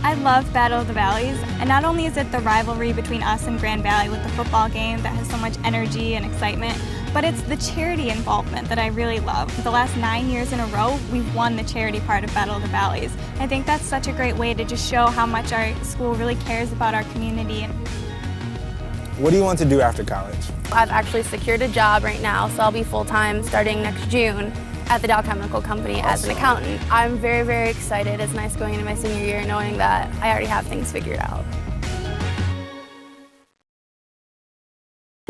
I love Battle of the Valleys, and not only is it the rivalry between us and Grand Valley with the football game that has so much energy and excitement, but it's the charity involvement that I really love. For the last 9 years in a row, we've won the charity part of Battle of the Valleys. I think that's such a great way to just show how much our school really cares about our community. What do you want to do after college? I've actually secured a job right now, so I'll be full-time starting next June at the Dow Chemical Company as an accountant. I'm very, very excited. It's nice going into my senior year knowing that I already have things figured out.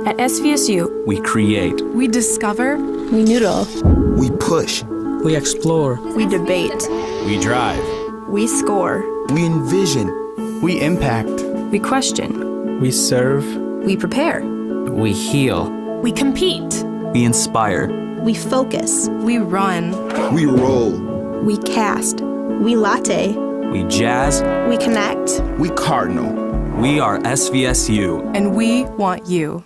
At SVSU, we create. we discover, We noodle. We push. We explore. We debate. We drive. We score. We envision. We impact. we question, We serve. we prepare, We heal. we compete, We inspire. We focus. we run, We roll. We cast. We latte. We jazz. We connect. We cardinal. We are SVSU. and we want you.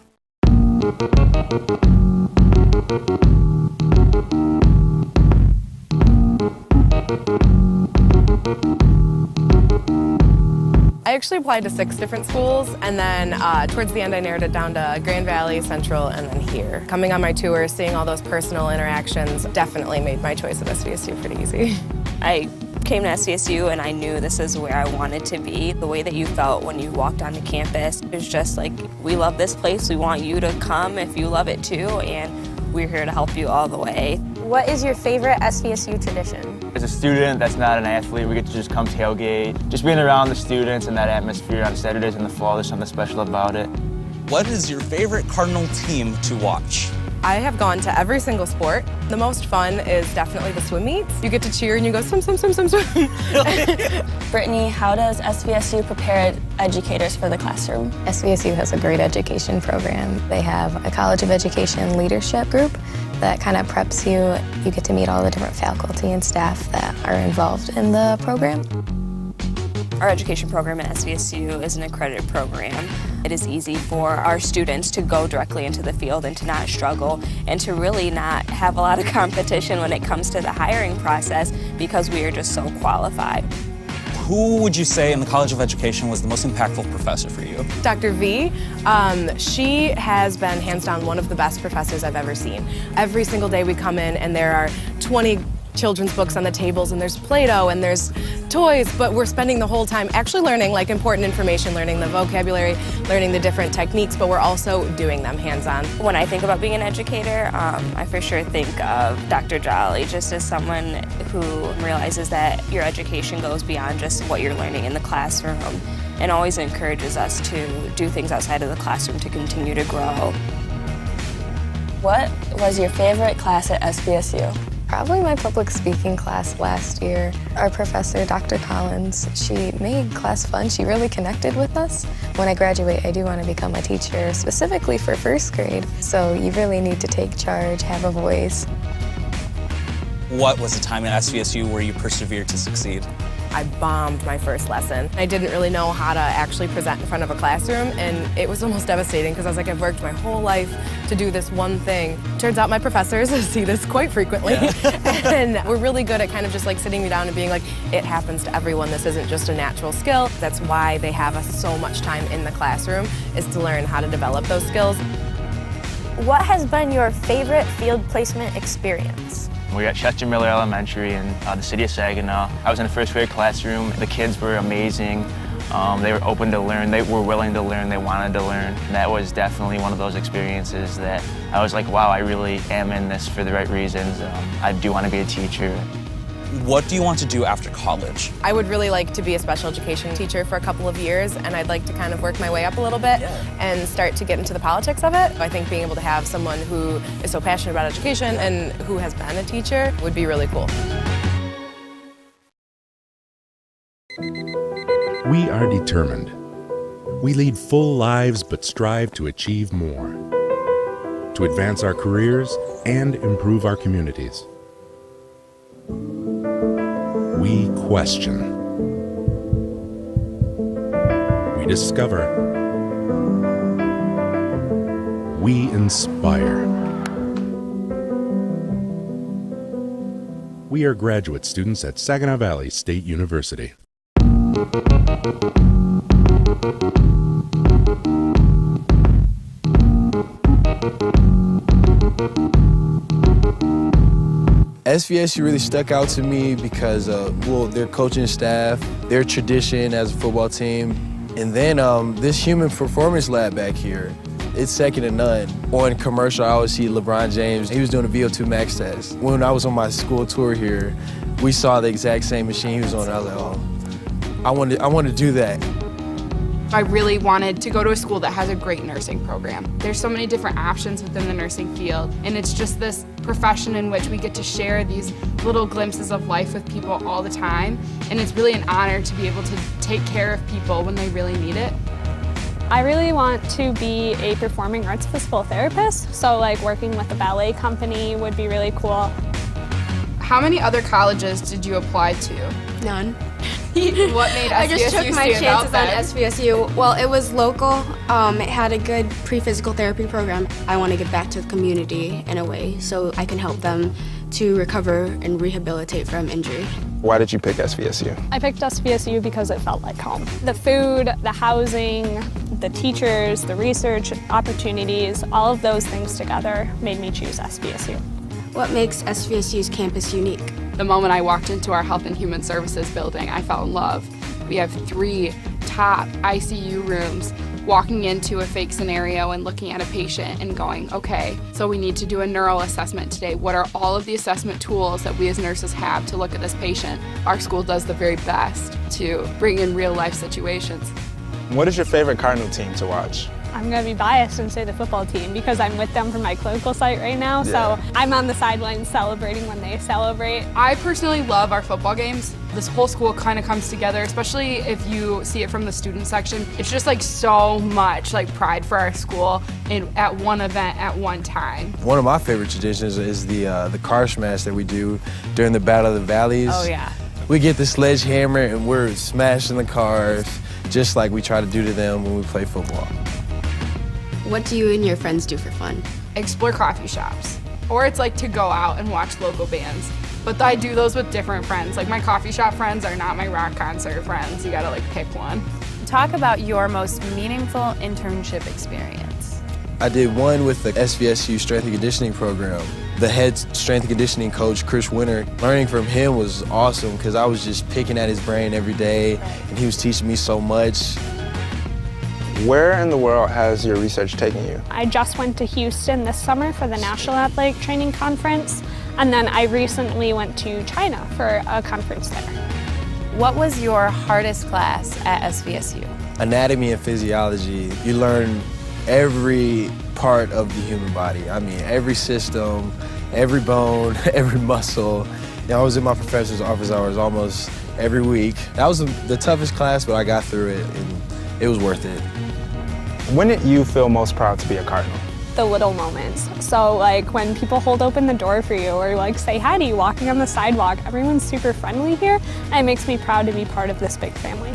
I actually applied to 6 different schools, and then towards the end I narrowed it down to Grand Valley, Central, and then here. Coming on my tour, seeing all those personal interactions definitely made my choice at SVSU pretty easy. I came to SVSU and I knew this is where I wanted to be. The way that you felt when you walked onto campus is just like, we love this place, we want you to come if you love it too, and we're here to help you all the way. What is your favorite SVSU tradition? As a student that's not an athlete, we get to just come tailgate. Just being around the students and that atmosphere on Saturdays in the fall, there's something special about it. What is your favorite Cardinal team to watch? I have gone to every single sport. The most fun is definitely the swim meets. You get to cheer and you go swim, swim, swim, swim, swim. Brittany, how does SVSU prepare educators for the classroom? SVSU has a great education program. They have a College of Education leadership group that kind of preps you. You get to meet all the different faculty and staff that are involved in the program. Our education program at SVSU is an accredited program. It is easy for our students to go directly into the field and to not struggle and to really not have a lot of competition when it comes to the hiring process because we are just so qualified. Who would you say in the College of Education was the most impactful professor for you? Dr. V, she has been hands down one of the best professors I've ever seen. Every single day we come in and there are 20 children's books on the tables and there's Play-Doh and there's toys, but we're spending the whole time actually learning like important information, learning the vocabulary, learning the different techniques, but we're also doing them hands-on. When I think about being an educator, I for sure think of Dr. Jolly, just as someone who realizes that your education goes beyond just what you're learning in the classroom and always encourages us to do things outside of the classroom to continue to grow. What was your favorite class at SVSU? Probably my public speaking class last year. Our professor, Dr. Collins, she made class fun. She really connected with us. When I graduate, I do want to become a teacher, specifically for first grade. So you really need to take charge, have a voice. What was the time at SVSU where you persevered to succeed? I bombed my first lesson. I didn't really know how to actually present in front of a classroom, and it was almost devastating because I was like, I've worked my whole life to do this one thing. Turns out my professors see this quite frequently, and we're really good at kind of just like sitting me down and being like, it happens to everyone. This isn't just a natural skill. That's why they have us so much time in the classroom, is to learn how to develop those skills. What has been your favorite field placement experience? We got Chester Miller Elementary in the city of Saginaw. I was in a first grade classroom. The kids were amazing. They were open to learn. They were willing to learn. They wanted to learn. And that was definitely one of those experiences that I was like, wow, I really am in this for the right reasons. I do want to be a teacher. What do you want to do after college? I would really like to be a special education teacher for a couple of years, and I'd like to kind of work my way up a little bit and start to get into the politics of it. I think being able to have someone who is so passionate about education and who has been a teacher would be really cool. We are determined. We lead full lives but strive to achieve more, to advance our careers and improve our communities. We question. We discover. We inspire. We are graduate students at Saginaw Valley State University. SVSU really stuck out to me because, well, their coaching staff, their tradition as a football team, and then this human performance lab back here. It's second to none. On commercial, I always see LeBron James. He was doing a VO2 max test. When I was on my school tour here, we saw the exact same machine he was on. I was like, oh, I want to do that. I really wanted to go to a school that has a great nursing program. There's so many different options within the nursing field, and it's just this profession in which we get to share these little glimpses of life with people all the time, and it's really an honor to be able to take care of people when they really need it. I really want to be a performing arts physical therapist, so like working with a ballet company would be really cool. How many other colleges did you apply to? None. What made SVSU I just took my stand out chances then? on SVSU. Well, it was local. It had a good pre-physical therapy program. I want to give back to the community in a way so I can help them to recover and rehabilitate from injury. Why did you pick SVSU? I picked SVSU because it felt like home. The food, the housing, the teachers, the research opportunities, all of those things together made me choose SVSU. What makes SVSU's campus unique? The moment I walked into our Health and Human Services building, I fell in love. We have 3 top ICU rooms. Walking into a fake scenario and looking at a patient and going, okay, so we need to do a neural assessment today. What are all of the assessment tools that we as nurses have to look at this patient? Our school does the very best to bring in real life situations. What is your favorite Cardinal team to watch? I'm going to be biased and say the football team because I'm with them for my clinical site right now, so I'm on the sidelines celebrating when they celebrate. I personally love our football games. This whole school kind of comes together, especially if you see it from the student section. It's just like so much like pride for our school at one event at one time. One of my favorite traditions is the car smash that we do during the Battle of the Valleys. Oh yeah. We get the sledgehammer and we're smashing the cars just like we try to do to them when we play football. What do you and your friends do for fun? Explore coffee shops. Or it's like to go out and watch local bands. But I do those with different friends. Like my coffee shop friends are not my rock concert friends. You gotta like pick one. Talk about your most meaningful internship experience. I did one with the SVSU strength and conditioning program. The head strength and conditioning coach, Chris Winter, learning from him was awesome because I was just picking at his brain every day and he was teaching me so much. Where in the world has your research taken you? I just went to Houston this summer for the National Athletic Training Conference, and then I recently went to China for a conference there. What was your hardest class at SVSU? Anatomy and physiology. You learn every part of the human body. I mean, every system, every bone, every muscle. You know, I was in my professor's office hours almost every week. That was the toughest class, but I got through it, and it was worth it. When did you feel most proud to be a Cardinal? The little moments. So like when people hold open the door for you or like say hi to you walking on the sidewalk, everyone's super friendly here, and it makes me proud to be part of this big family.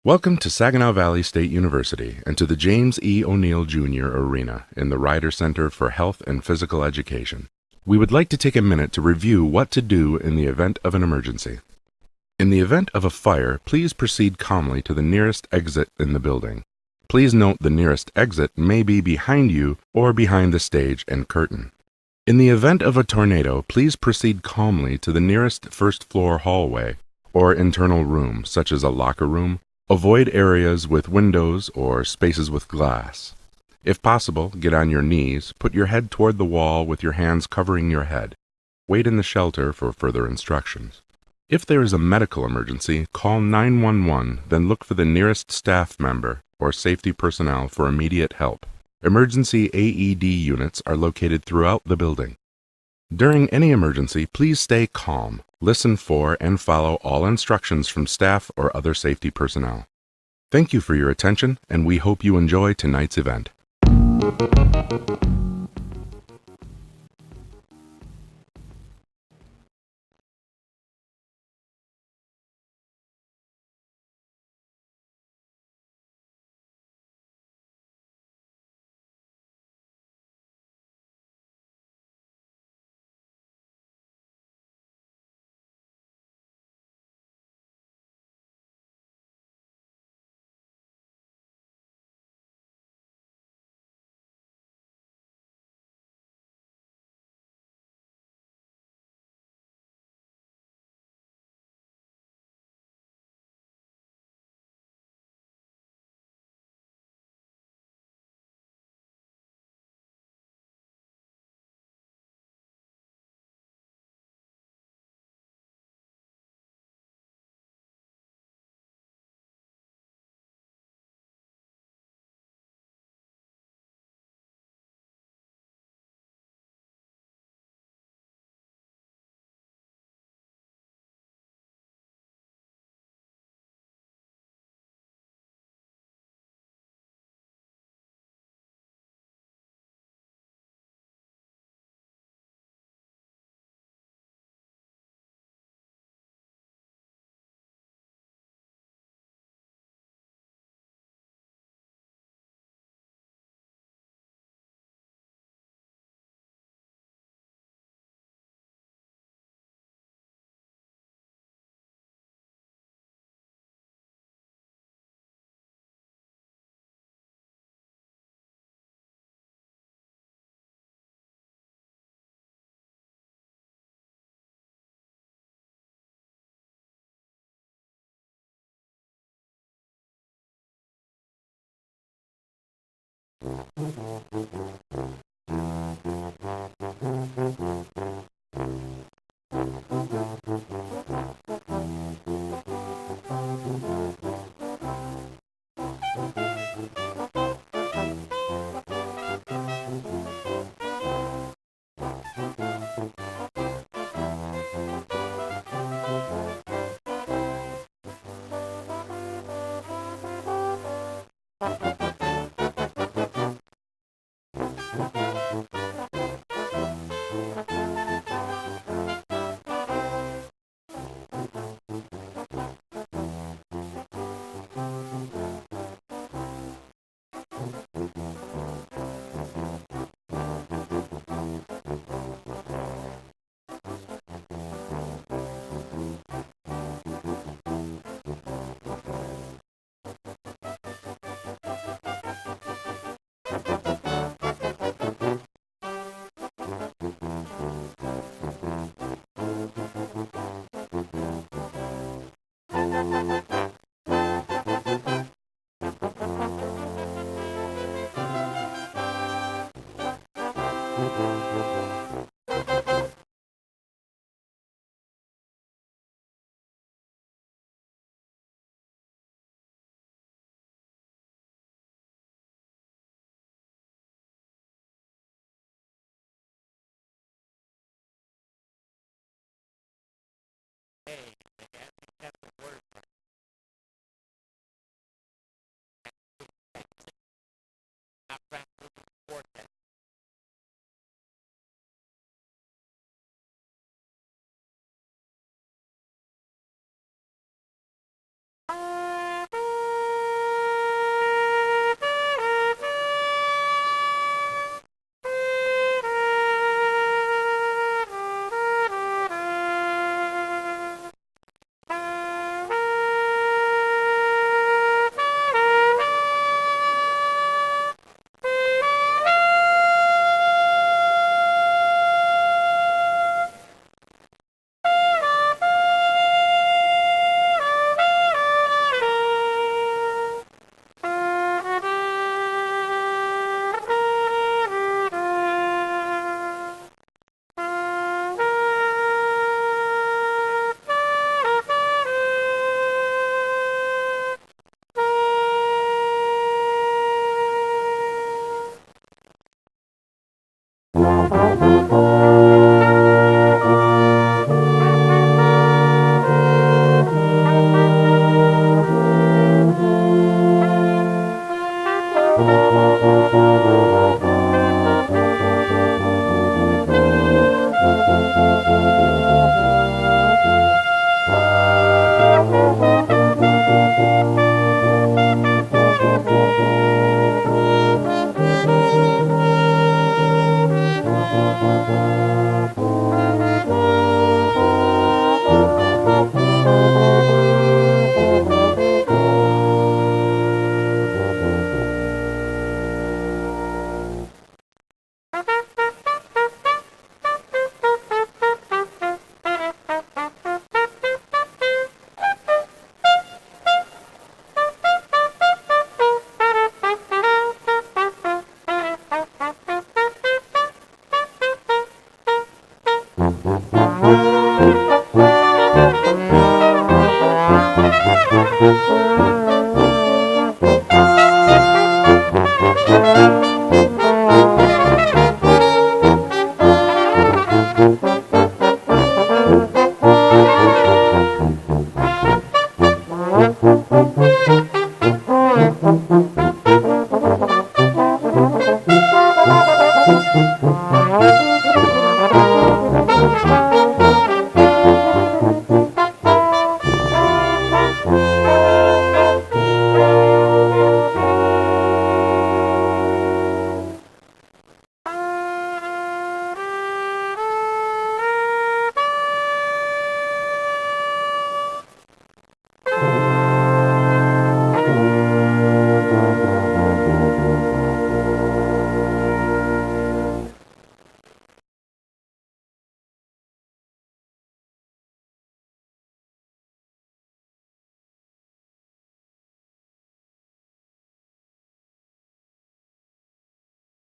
Welcome to Saginaw Valley State University and to the James E. O'Neill Jr. Arena in the Ryder Center for Health and Physical Education. We would like to take a minute to review what to do in the event of an emergency. In the event of a fire, please proceed calmly to the nearest exit in the building. Please note the nearest exit may be behind you or behind the stage and curtain. In the event of a tornado, please proceed calmly to the nearest first-floor hallway or internal room, such as a locker room. Avoid areas with windows or spaces with glass. If possible, get on your knees, put your head toward the wall with your hands covering your head. Wait in the shelter for further instructions. If there is a medical emergency, call 911, then look for the nearest staff member or safety personnel for immediate help. Emergency AED units are located throughout the building. During any emergency, please stay calm, listen for and follow all instructions from staff or other safety personnel. Thank you for your attention, and we hope you enjoy tonight's event.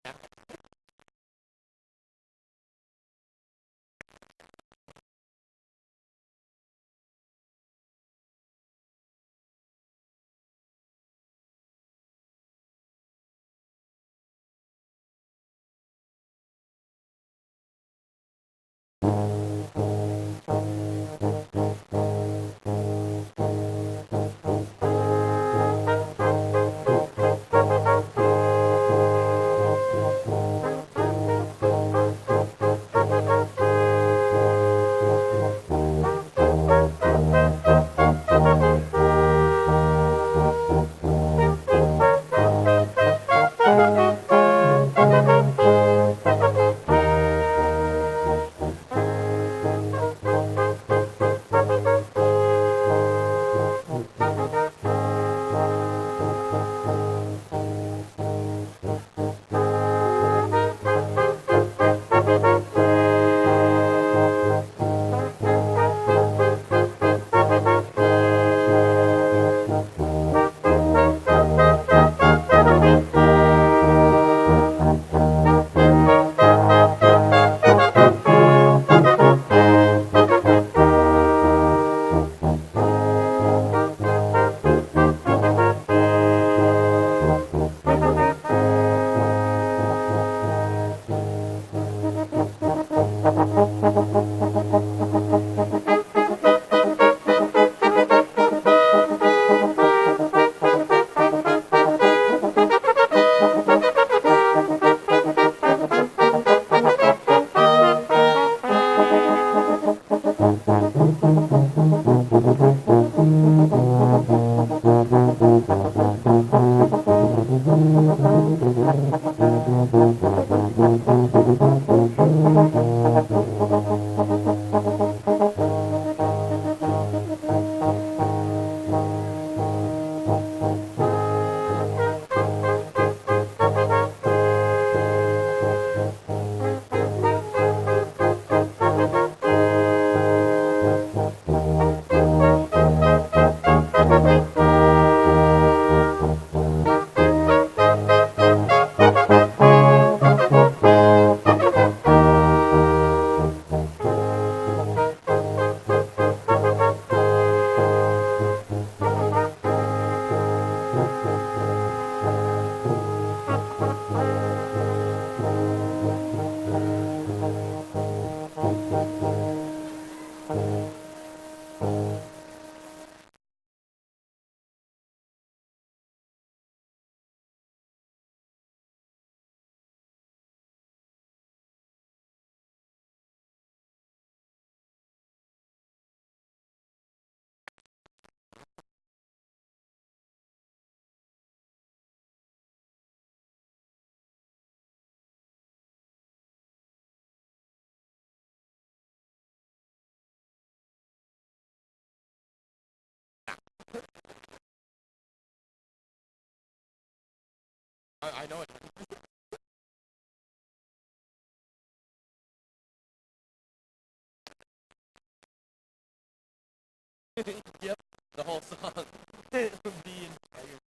I know it. Yep, the whole song. It would be entire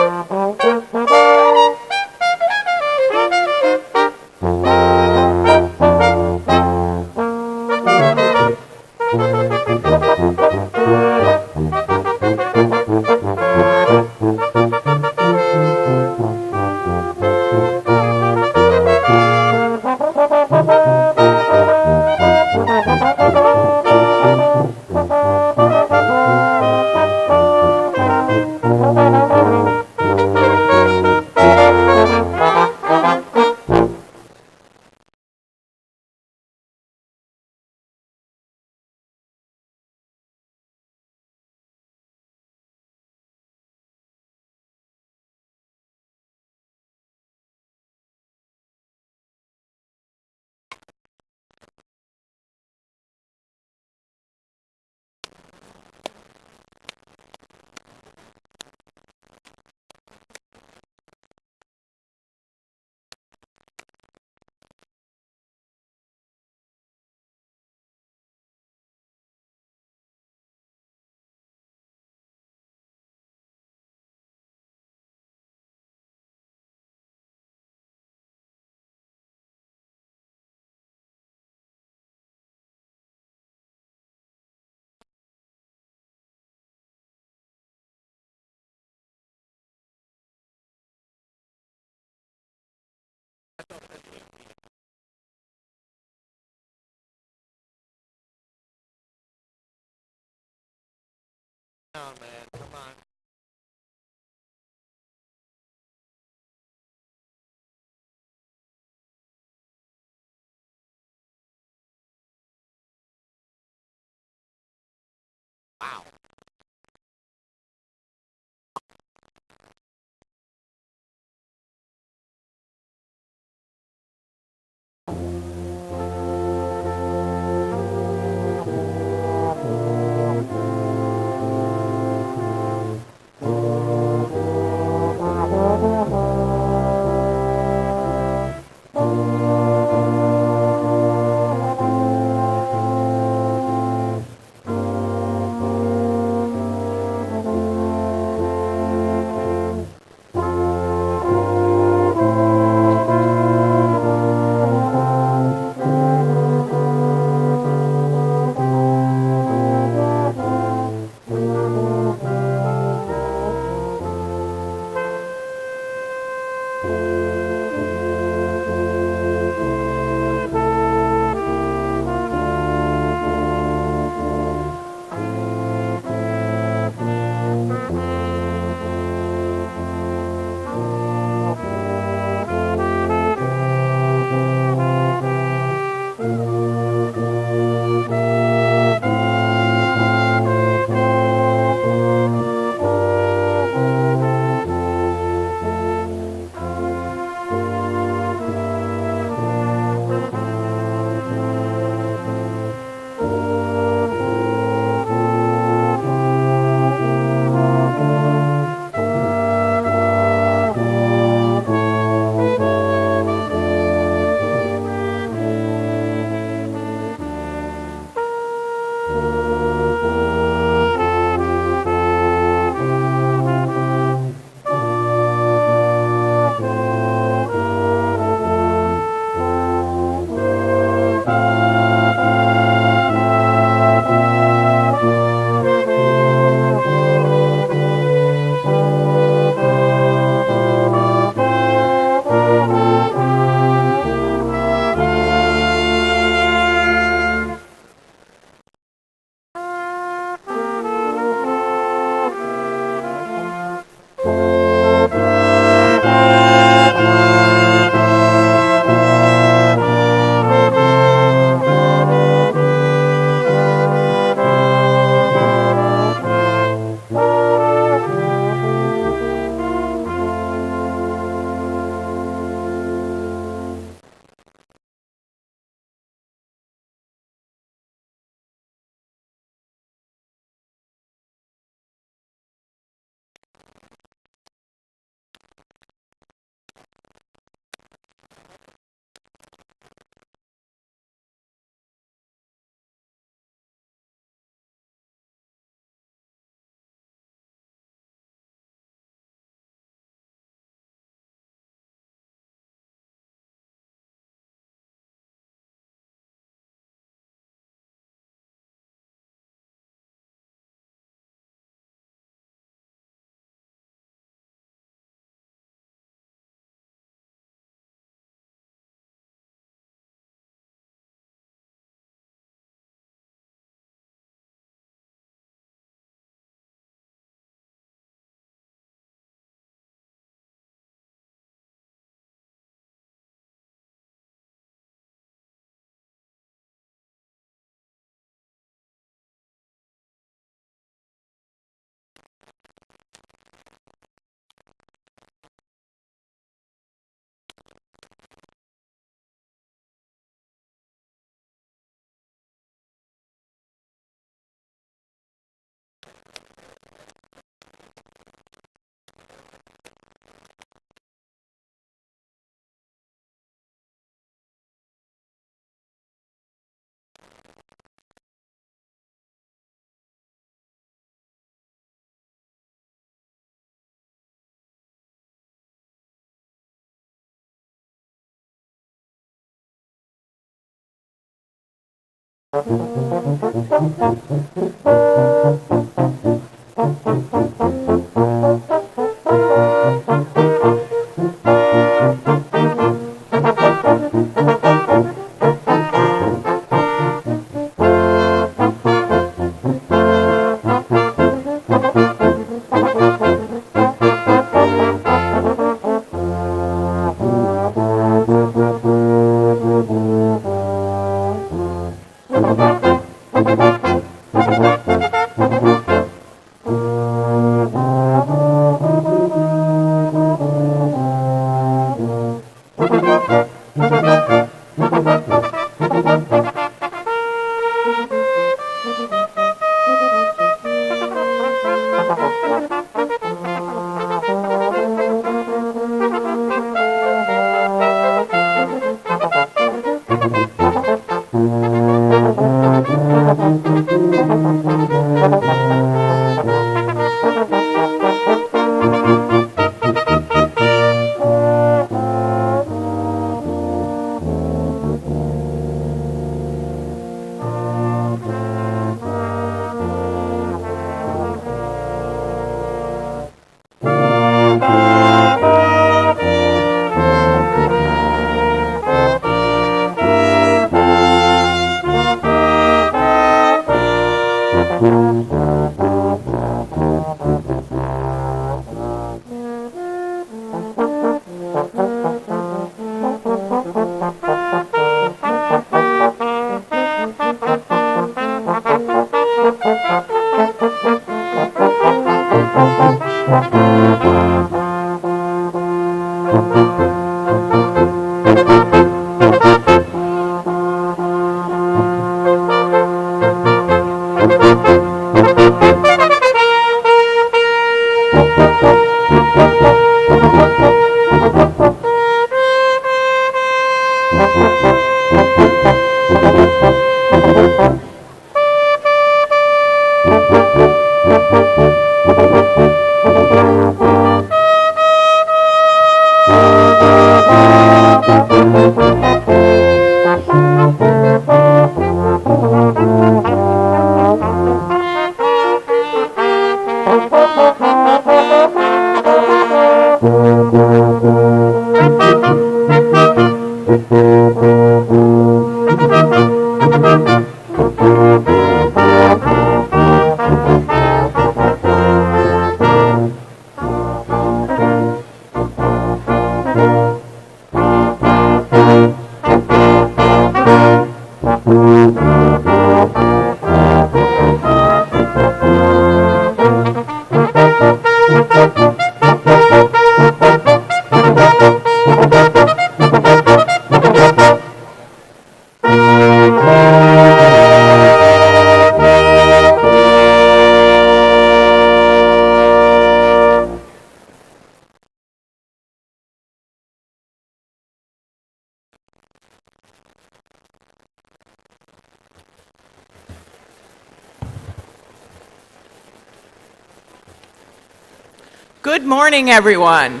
Good morning, everyone.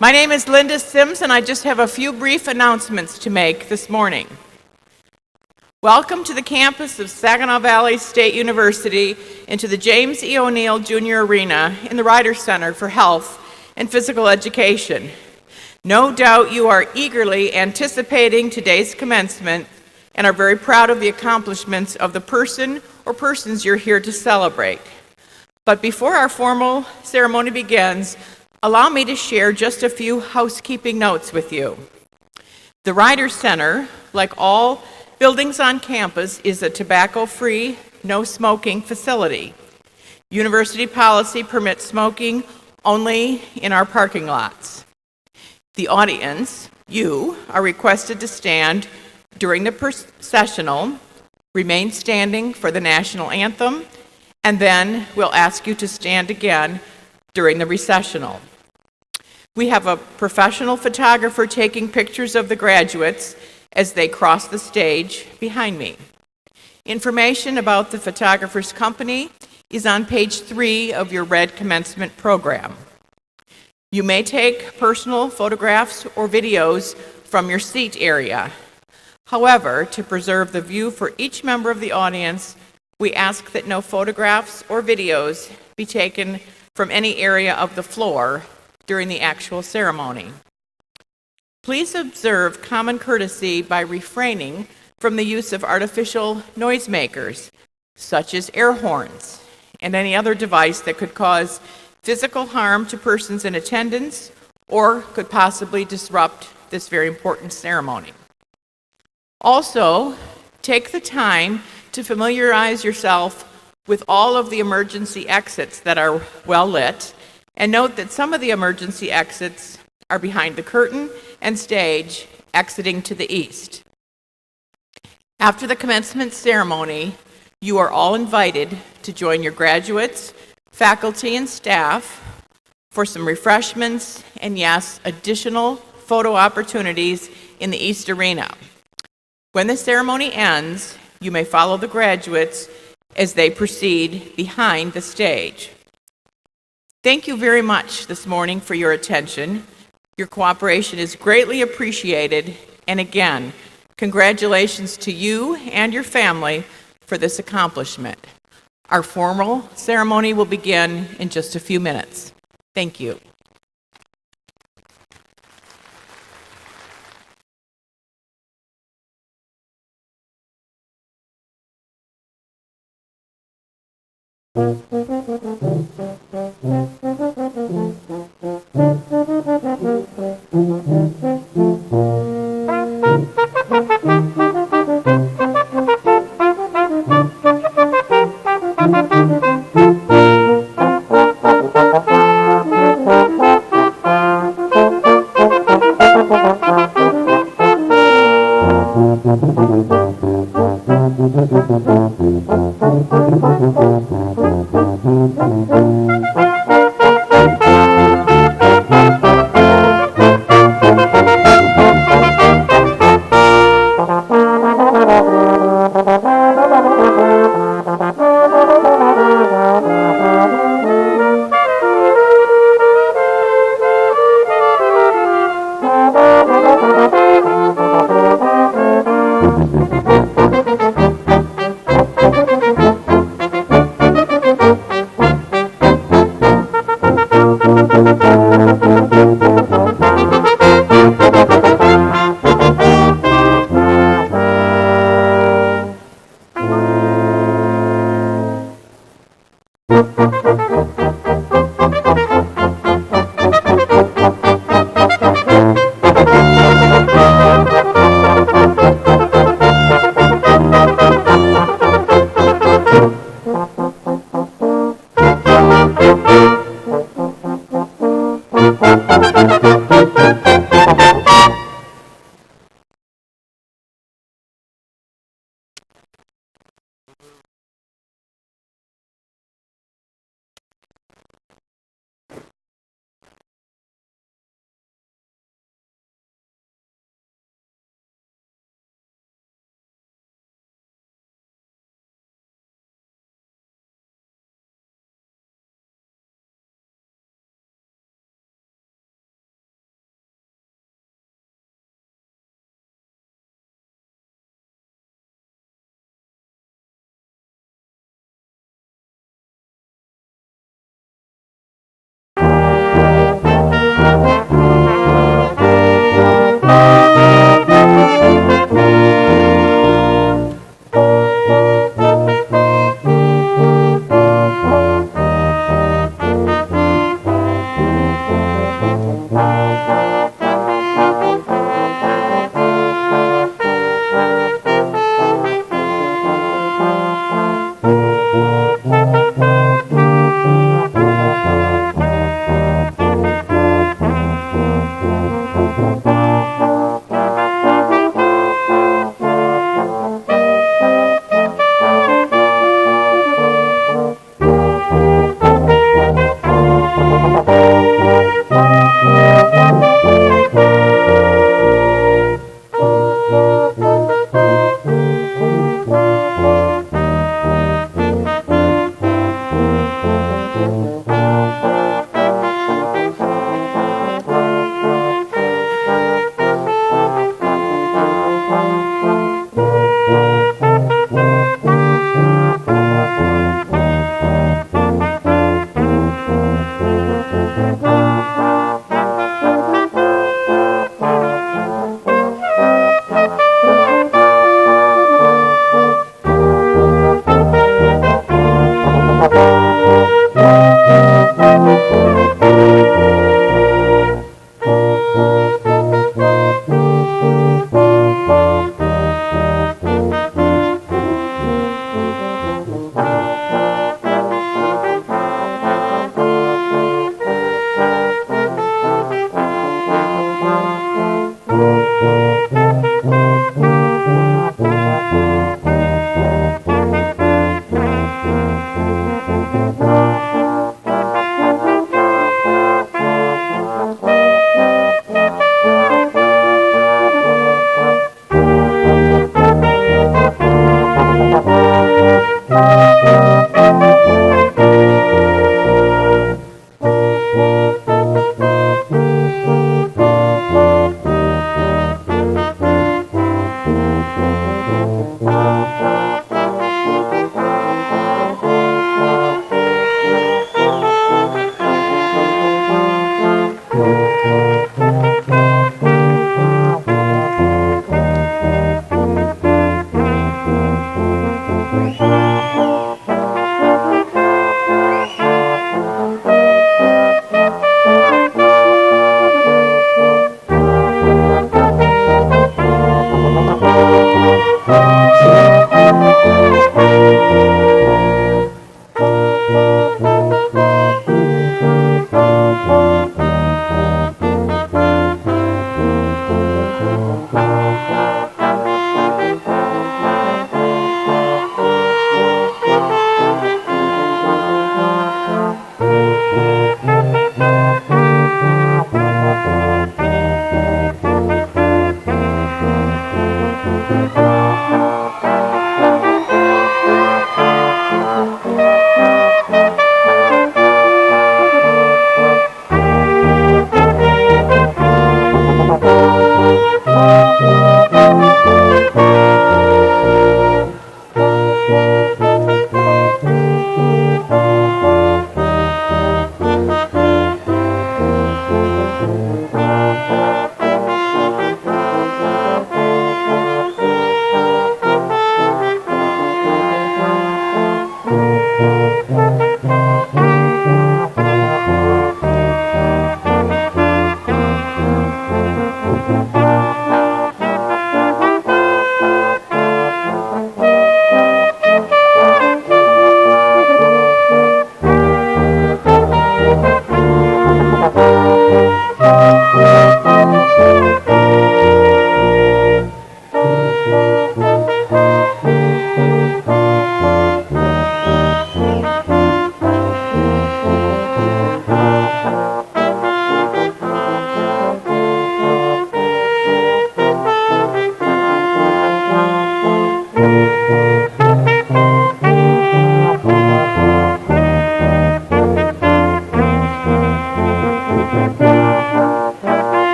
My name is Linda Sims, and I just have a few brief announcements to make this morning. Welcome to the campus of Saginaw Valley State University and to the James E. O'Neill Jr. Arena in the Ryder Center for Health and Physical Education. No doubt you are eagerly anticipating today's commencement and are very proud of the accomplishments of the person or persons you're here to celebrate. But before our formal ceremony begins, allow me to share just a few housekeeping notes with you. The Ryder Center, like all buildings on campus, is a tobacco-free, no-smoking facility. University policy permits smoking only in our parking lots. The audience, you, are requested to stand during the processional, remain standing for the national anthem, and then we'll ask you to stand again during the recessional. We have a professional photographer taking pictures of the graduates as they cross the stage behind me. Information about the photographer's company is on page 3 of your red commencement program. You may take personal photographs or videos from your seat area. However, to preserve the view for each member of the audience, we ask that no photographs or videos be taken from any area of the floor during the actual ceremony. Please observe common courtesy by refraining from the use of artificial noisemakers, such as air horns, and any other device that could cause physical harm to persons in attendance or could possibly disrupt this very important ceremony. Also, take the time to familiarize yourself with all of the emergency exits that are well lit, and note that some of the emergency exits are behind the curtain and stage, exiting to the east. After the commencement ceremony, you are all invited to join your graduates, faculty, and staff for some refreshments and, yes, additional photo opportunities in the East Arena. When the ceremony ends, you may follow the graduates as they proceed behind the stage. Thank you very much this morning for your attention. Your cooperation is greatly appreciated, and again, congratulations to you and your family for this accomplishment. Our formal ceremony will begin in just a few minutes. Thank you.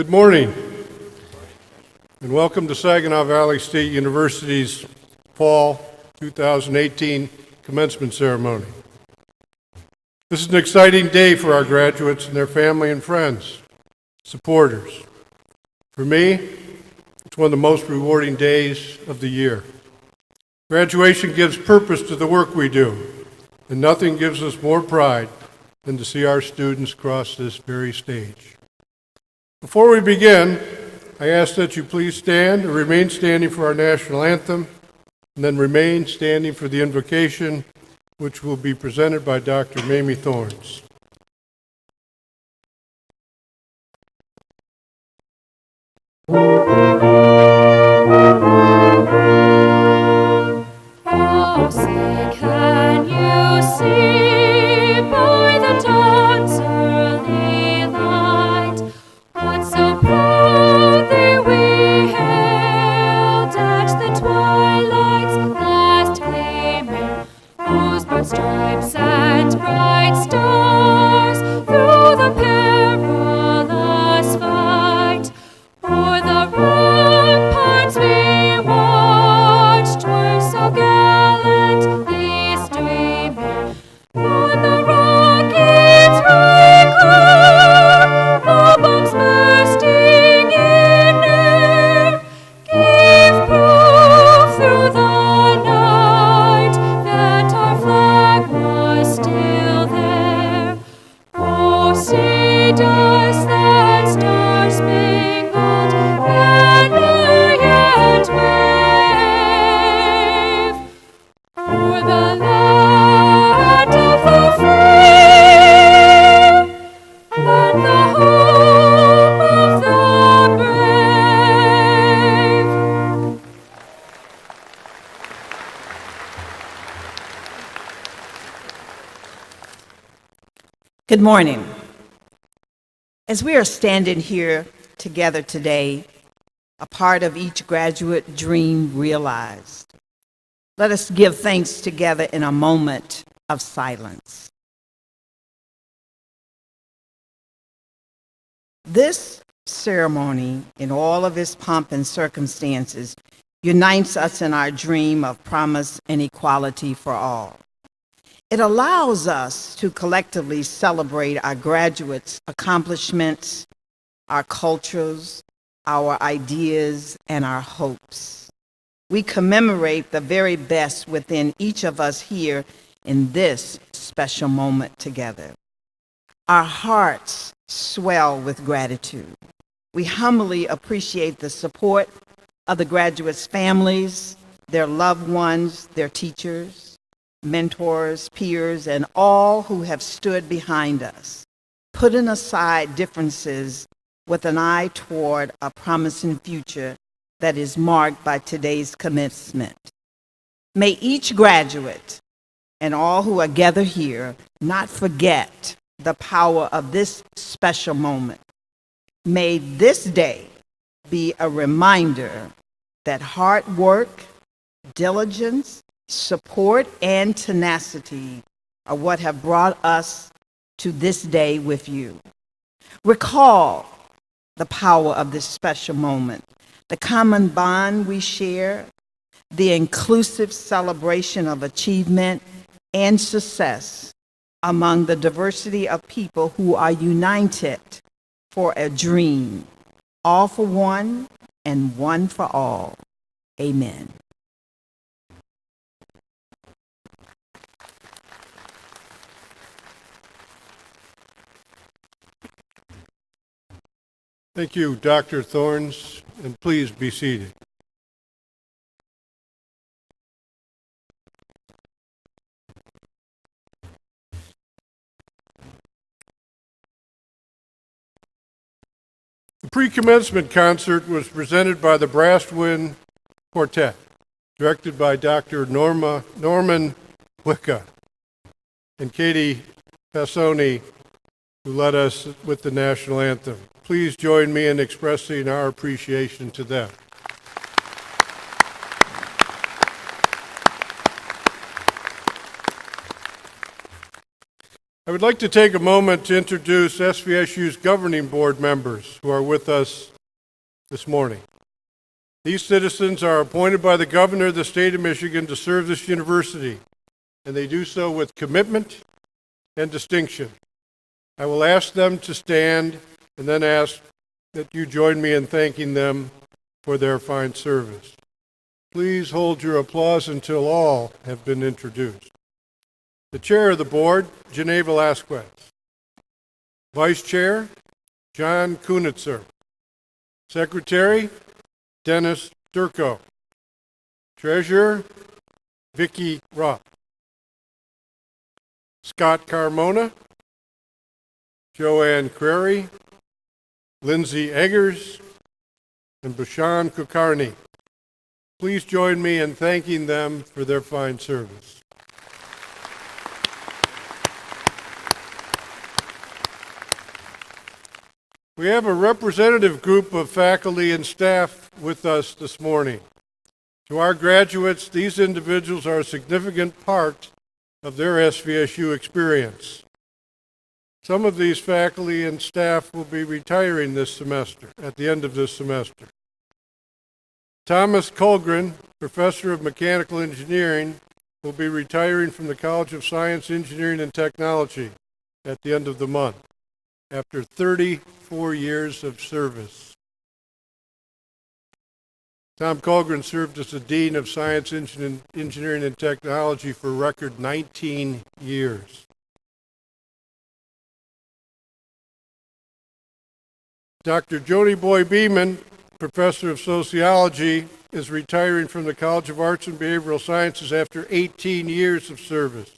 Good morning, and welcome to Saginaw Valley State University's Fall 2018 Commencement Ceremony. This is an exciting day for our graduates and their family and friends, supporters. For me, it's one of the most rewarding days of the year. Graduation gives purpose to the work we do, and nothing gives us more pride than to see our students cross this very stage. Before we begin, I ask that you please stand or remain standing for our national anthem, and then remain standing for the invocation, which will be presented by Dr. Mamie Thorns. Oh, say, can you see by the dawn's early light what so proudly we hailed at the twilight's last gleaming, whose broad stripes and bright stars through the perilous fight o'er the ramparts we watched were so gallantly streaming. On the rockets' regular, the bombs bursting in air, gave proof through the night that our flag was still there. Oh, see, does that star-spangled banner yet wave o'er the land of the free and the home of the brave? Good morning. As we are standing here together today, a part of each graduate dream realized, let us give thanks together in a moment of silence. This ceremony, in all of its pomp and circumstances, unites us in our dream of promise and equality for all. It allows us to collectively celebrate our graduates' accomplishments, our cultures, our ideas, and our hopes. We commemorate the very best within each of us here in this special moment together. Our hearts swell with gratitude. We humbly appreciate the support of the graduates' families, their loved ones, their teachers, mentors, peers, and all who have stood behind us, putting aside differences with an eye toward a promising future that is marked by today's commencement. May each graduate and all who are gathered here not forget the power of this special moment. May this day be a reminder that hard work, diligence, support, and tenacity are what have brought us to this day with you. Recall the power of this special moment, the common bond we share, the inclusive celebration of achievement and success among the diversity of people who are united for a dream, all for one and one for all. Amen. Thank you, Dr. Thorns, and please be seated. The pre-commencement concert was presented by the Brass Wind Quartet, directed by Dr. Norman Wicca and Katie Passoni, who led us with the national anthem. Please join me in expressing our appreciation to them. I would like to take a moment to introduce SVSU's governing board members who are with us this morning. These citizens are appointed by the governor of the state of Michigan to serve this university, and they do so with commitment and distinction. I will ask them to stand and then ask that you join me in thanking them for their fine service. Please hold your applause until all have been introduced. The chair of the board, Janae Velasquez. Vice chair, John Kunitzer. Secretary, Dennis Durko. Treasurer, Vicki Rupp. Scott Carmona, Joanne Crary, Lindsay Eggers, and Bashan Kukarni. Please join me in thanking them for their fine service. We have a representative group of faculty and staff with us this morning. To our graduates, these individuals are a significant part of their SVSU experience. Some of these faculty and staff will be retiring this semester, at the end of this semester. Thomas Colgren, professor of mechanical engineering, will be retiring from the College of Science, Engineering, and Technology at the end of the month, after 34 years of service. Tom Colgren served as the Dean of Science, Engineering, and Technology for a record 19 years. Dr. Joni Boy Beeman, professor of sociology, is retiring from the College of Arts and Behavioral Sciences after 18 years of service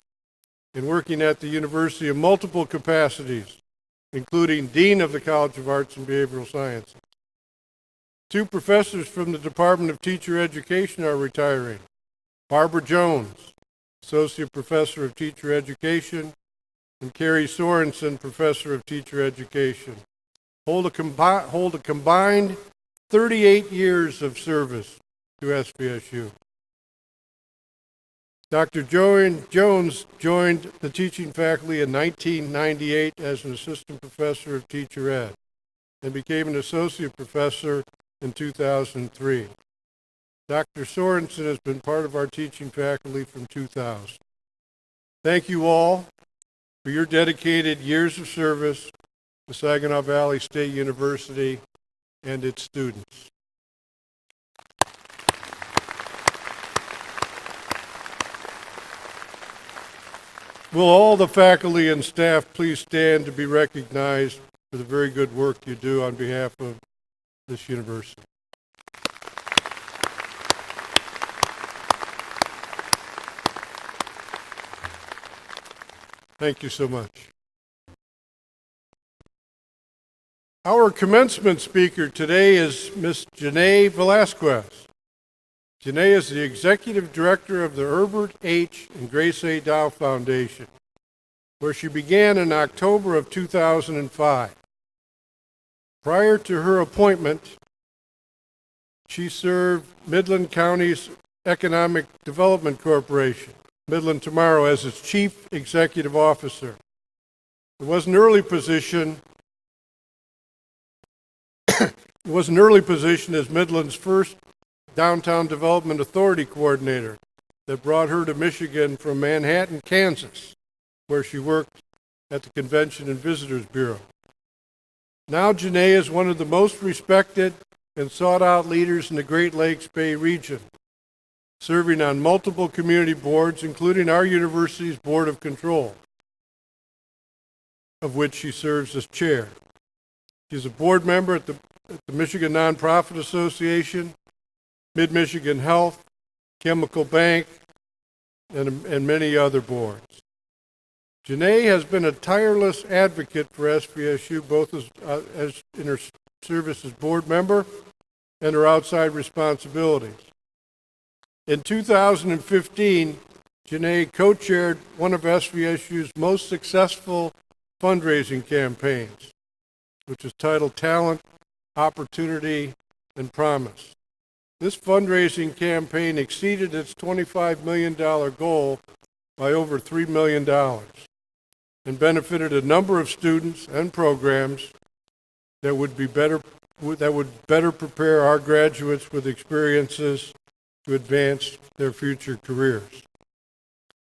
and working at the university in multiple capacities, including Dean of the College of Arts and Behavioral Sciences. Two professors from the Department of Teacher Education are retiring. Barbara Jones, Associate Professor of Teacher Education, and Carrie Sorensen, Professor of Teacher Education, hold a combined 38 years of service to SVSU. Dr. Jones joined the teaching faculty in 1998 as an assistant professor of teacher ed and became an associate professor in 2003. Dr. Sorensen has been part of our teaching faculty from 2000. Thank you all for your dedicated years of service to Saginaw Valley State University and its students. Will all the faculty and staff please stand to be recognized for the very good work you do on behalf of this university. Thank you so much. Our commencement speaker today is Ms. Janae Velasquez. Janae is the Executive Director of the Herbert H. and Grace A. Dow Foundation, where she began in October of 2005. Prior to her appointment, she served Midland County's Economic Development Corporation, Midland Tomorrow, as its Chief Executive Officer. It was an early position as Midland's first Downtown Development Authority Coordinator that brought her to Michigan from Manhattan, Kansas, where she worked at the Convention and Visitors Bureau. Now Janae is one of the most respected and sought-out leaders in the Great Lakes Bay region, serving on multiple community boards, including our university's Board of Control, of which she serves as chair. She's a board member at the Michigan Nonprofit Association, Mid-Michigan Health, Chemical Bank, and many other boards. Janae has been a tireless advocate for SVSU, both as in her service as board member and her outside responsibilities. In 2015, Janae co-chaired one of SVSU's most successful fundraising campaigns, which is titled Talent, Opportunity, and Promise. This fundraising campaign exceeded its $25 million goal by over $3 million. and benefited a number of students and programs that would better prepare our graduates with experiences to advance their future careers.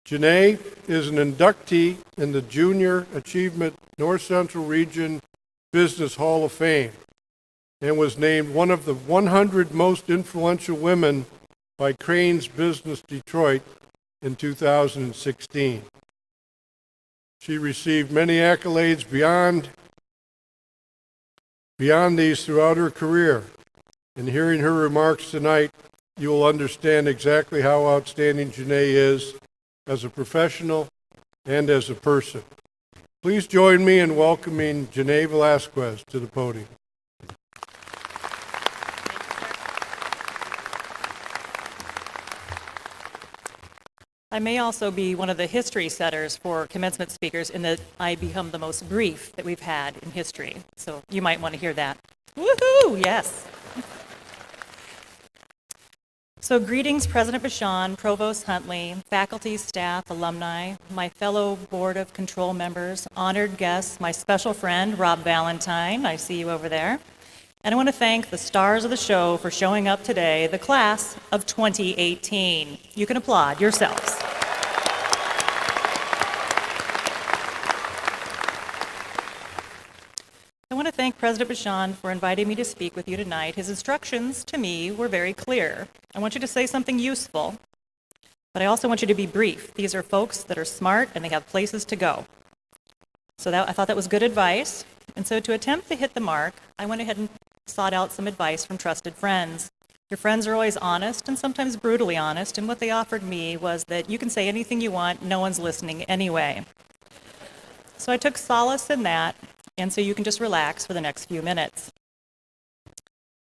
Janae is an inductee in the Junior Achievement North Central Region Business Hall of Fame and was named one of the 100 most influential women by Crain's Business Detroit in 2016. She received many accolades beyond these throughout her career. In hearing her remarks tonight, you will understand exactly how outstanding Janae is as a professional and as a person. Please join me in welcoming Janae Velasquez to the podium. I may also be one of the history setters for commencement speakers in that I become the most brief that we've had in history. So you might want to hear that. Woohoo! Yes. So greetings, President Bashan, Provost Huntley, faculty, staff, alumni, my fellow Board of Control members, honored guests, my special friend, Rob Valentine. I see you over there. And I want to thank the stars of the show for showing up today, the class of 2018. You can applaud yourselves. I want to thank President Bashan for inviting me to speak with you tonight. His instructions to me were very clear. I want you to say something useful, but I also want you to be brief. These are folks that are smart and they have places to go. So I thought that was good advice. And so to attempt to hit the mark, I went ahead and sought out some advice from trusted friends. Your friends are always honest and sometimes brutally honest, and what they offered me was that you can say anything you want, no one's listening anyway. So I took solace in that, and so you can just relax for the next few minutes.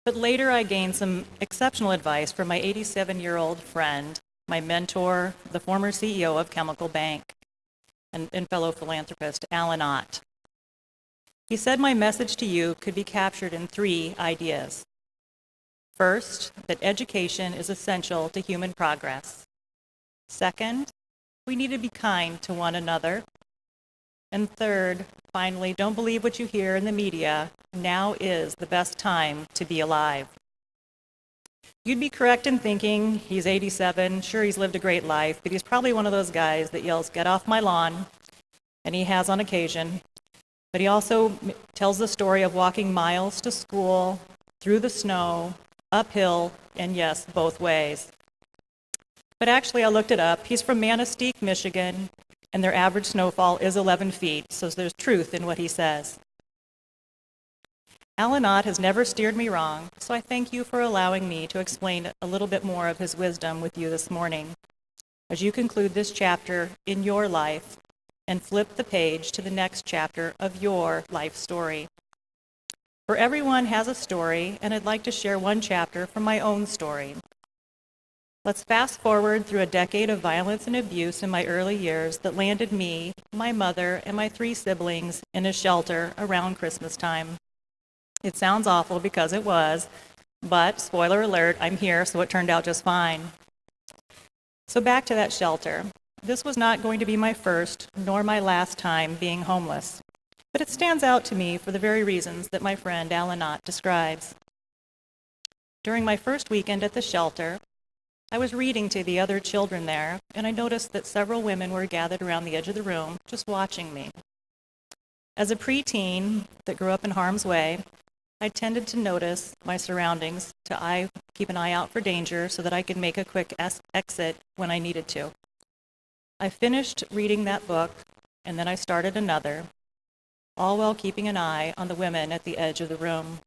But later I gained some exceptional advice from my 87-year-old friend, my mentor, the former CEO of Chemical Bank, and fellow philanthropist, Alan Ott. He said my message to you could be captured in 3 ideas. First, that education is essential to human progress. Second, we need to be kind to one another. And third, finally, don't believe what you hear in the media. Now is the best time to be alive. You'd be correct in thinking he's 87, sure he's lived a great life, but he's probably one of those guys that yells, "Get off my lawn," and he has on occasion. But he also tells the story of walking miles to school, through the snow, uphill, and yes, both ways. But actually, I looked it up. He's from Manistee, Michigan, and their average snowfall is 11 feet, so there's truth in what he says. Alan Ott has never steered me wrong, so I thank you for allowing me to explain a little bit more of his wisdom with you this morning as you conclude this chapter in your life and flip the page to the next chapter of your life story. For everyone has a story, and I'd like to share one chapter from my own story. Let's fast forward through a decade of violence and abuse in my early years that landed me, my mother, and my 3 siblings in a shelter around Christmas time. It sounds awful because it was, but spoiler alert, I'm here, so it turned out just fine. So back to that shelter. This was not going to be my first nor my last time being homeless, but it stands out to me for the very reasons that my friend Alan Ott describes. During my first weekend at the shelter, I was reading to the other children there, and I noticed that several women were gathered around the edge of the room, just watching me. As a preteen that grew up in harm's way, I tended to notice my surroundings, to keep an eye out for danger so that I could make a quick exit when I needed to. I finished reading that book, and then I started another, all while keeping an eye on the women at the edge of the room.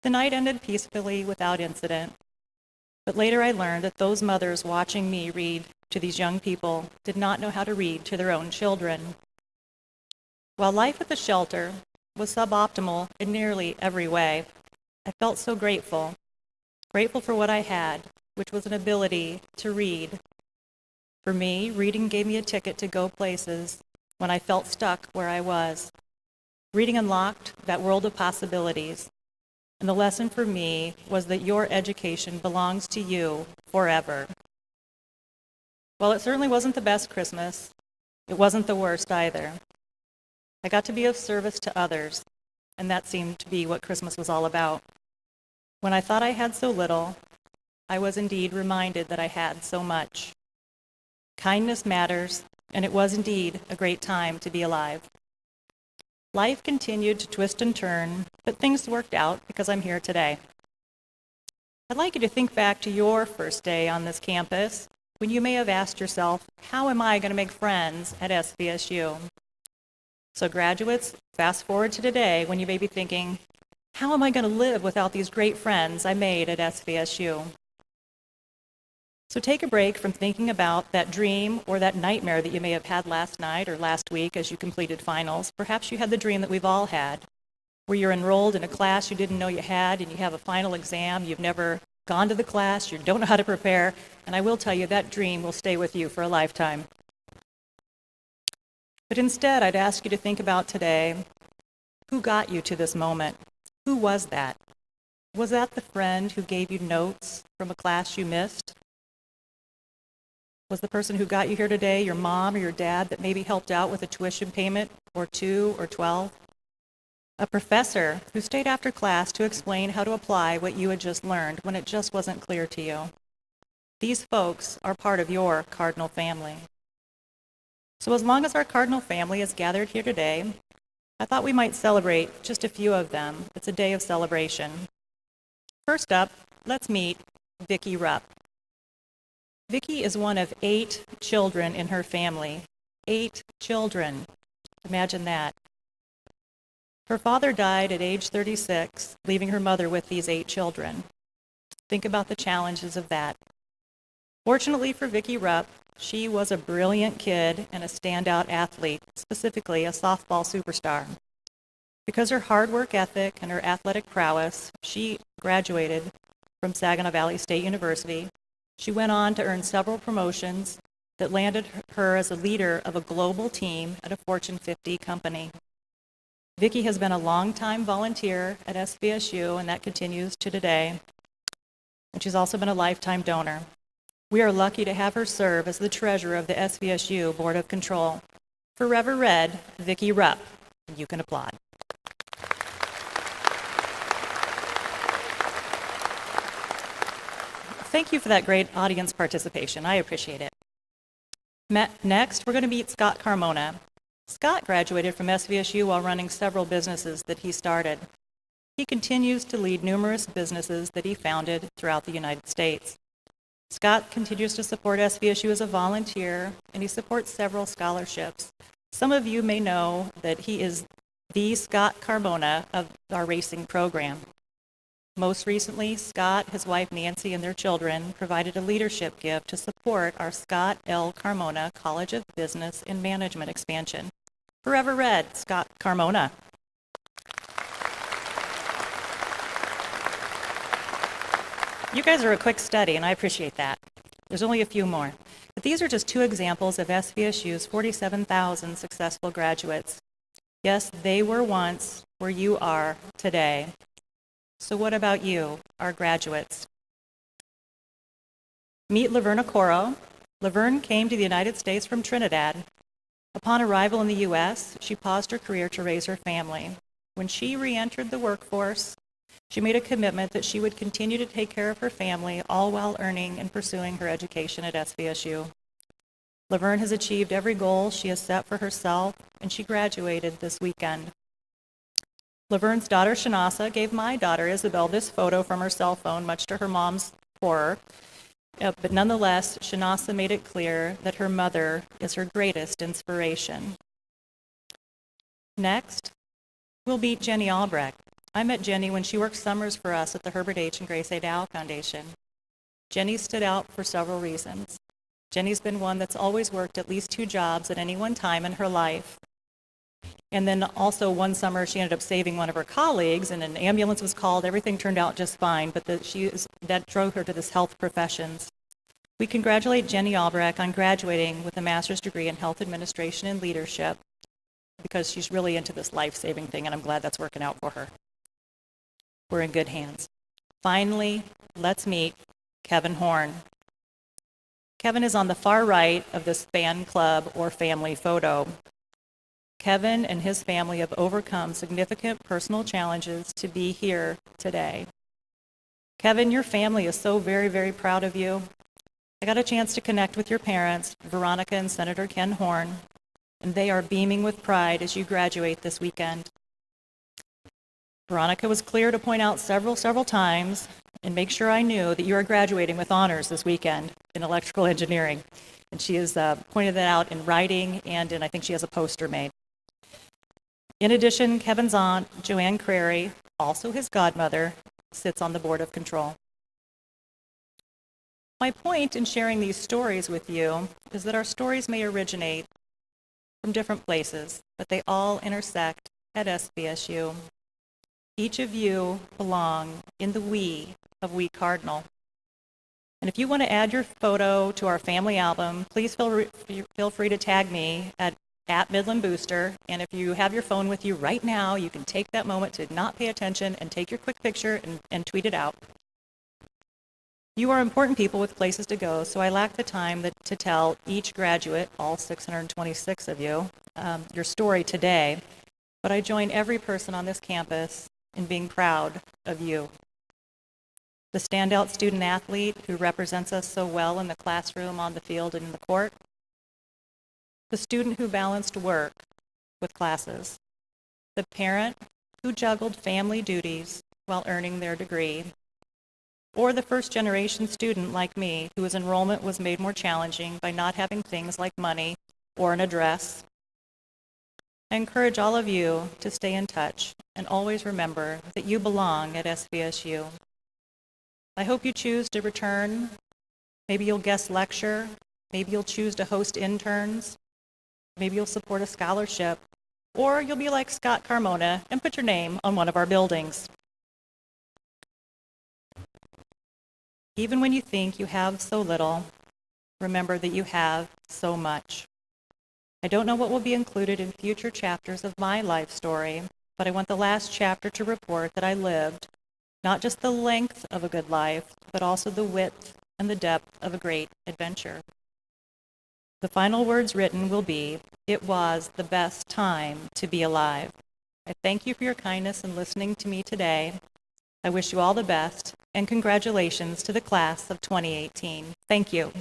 The night ended peacefully without incident, but later I learned that those mothers watching me read to these young people did not know how to read to their own children. While life at the shelter was suboptimal in nearly every way, I felt so grateful for what I had, which was an ability to read. For me, reading gave me a ticket to go places when I felt stuck where I was. Reading unlocked that world of possibilities, and the lesson for me was that your education belongs to you forever. While it certainly wasn't the best Christmas, it wasn't the worst either. I got to be of service to others, and that seemed to be what Christmas was all about. When I thought I had so little, I was indeed reminded that I had so much. Kindness matters, and it was indeed a great time to be alive. Life continued to twist and turn, but things worked out because I'm here today. I'd like you to think back to your first day on this campus when you may have asked yourself, how am I going to make friends at SVSU? So graduates, fast forward to today when you may be thinking, how am I going to live without these great friends I made at SVSU? So take a break from thinking about that dream or that nightmare that you may have had last night or last week as you completed finals. Perhaps you had the dream that we've all had, where you're enrolled in a class you didn't know you had and you have a final exam, you've never gone to the class, you don't know how to prepare, and I will tell you that dream will stay with you for a lifetime. But instead, I'd ask you to think about today, who got you to this moment? Who was that? Was that the friend who gave you notes from a class you missed? Was the person who got you here today your mom or your dad that maybe helped out with a tuition payment or 2 or 12? A professor who stayed after class to explain how to apply what you had just learned when it just wasn't clear to you. These folks are part of your Cardinal family. So as long as our Cardinal family is gathered here today, I thought we might celebrate just a few of them. It's a day of celebration. First up, let's meet Vicki Rupp. Vicki is one of 8 children in her family. 8 children. Imagine that. Her father died at age 36, leaving her mother with these 8 children. Think about the challenges of that. Fortunately for Vicki Rupp, she was a brilliant kid and a standout athlete, specifically a softball superstar. Because her hard work ethic and her athletic prowess, she graduated from Saginaw Valley State University. She went on to earn several promotions that landed her as a leader of a global team at a Fortune 50 company. Vicki has been a longtime volunteer at SVSU, and that continues to today. And she's also been a lifetime donor. We are lucky to have her serve as the treasurer of the SVSU Board of Control. Forever Red, Vicki Rupp. You can applaud. Thank you for that great audience participation. I appreciate it. Next, we're going to meet Scott Carmona. Scott graduated from SVSU while running several businesses that he started. He continues to lead numerous businesses that he founded throughout the United States. Scott continues to support SVSU as a volunteer, and he supports several scholarships. Some of you may know that he is the Scott Carmona of our racing program. Most recently, Scott, his wife Nancy, and their children provided a leadership gift to support our Scott L. Carmona College of Business and Management expansion. Forever Red, Scott Carmona. You guys are a quick study, and I appreciate that. There's only a few more. But these are just 2 examples of SVSU's 47,000 successful graduates. Yes, they were once where you are today. So what about you, our graduates? Meet Laverne Coro. Laverne came to the United States from Trinidad. Upon arrival in the U.S., she paused her career to raise her family. When she re-entered the workforce, she made a commitment that she would continue to take care of her family, all while earning and pursuing her education at SVSU. Laverne has achieved every goal she has set for herself, and she graduated this weekend. Laverne's daughter, Shanasa, gave my daughter, Isabel, this photo from her cell phone, much to her mom's horror. But nonetheless, Shanasa made it clear that her mother is her greatest inspiration. Next, we'll meet Jenny Albrecht. I met Jenny when she worked summers for us at the Herbert H. and Grace A. Dow Foundation. Jenny stood out for several reasons. Jenny's been one that's always worked at least 2 jobs at any one time in her life. And then also one summer, she ended up saving one of her colleagues, and an ambulance was called. Everything turned out just fine, but that drove her to this health professions. We congratulate Jenny Albrecht on graduating with a master's degree in health administration and leadership, because she's really into this life-saving thing, and I'm glad that's working out for her. We're in good hands. Finally, let's meet Kevin Horn. Kevin is on the far right of this fan club or family photo. Kevin and his family have overcome significant personal challenges to be here today. Kevin, your family is so very, very proud of you. I got a chance to connect with your parents, Veronica and Senator Ken Horn, and they are beaming with pride as you graduate this weekend. Veronica was clear to point out several times and make sure I knew that you are graduating with honors this weekend in electrical engineering. And she has pointed that out in writing and I think she has a poster made. In addition, Kevin's aunt, Joanne Crary, also his godmother, sits on the board of control. My point in sharing these stories with you is that our stories may originate from different places, but they all intersect at SVSU. Each of you belong in the we of We Cardinal. And if you want to add your photo to our family album, please feel free to tag me at Midland Booster. And if you have your phone with you right now, you can take that moment to not pay attention and take your quick picture and tweet it out. You are important people with places to go, so I lack the time to tell each graduate, all 626 of you, your story today. But I join every person on this campus in being proud of you. The standout student athlete who represents us so well in the classroom, on the field, and in the court. The student who balanced work with classes. The parent who juggled family duties while earning their degree. Or the first-generation student like me whose enrollment was made more challenging by not having things like money or an address. I encourage all of you to stay in touch and always remember that you belong at SVSU. I hope you choose to return. Maybe you'll guest lecture. Maybe you'll choose to host interns. Maybe you'll support a scholarship. Or you'll be like Scott Carmona and put your name on one of our buildings. Even when you think you have so little, remember that you have so much. I don't know what will be included in future chapters of my life story, but I want the last chapter to report that I lived not just the length of a good life, but also the width and the depth of a great adventure. The final words written will be, "It was the best time to be alive." I thank you for your kindness in listening to me today. I wish you all the best, and congratulations to the class of 2018. Thank you.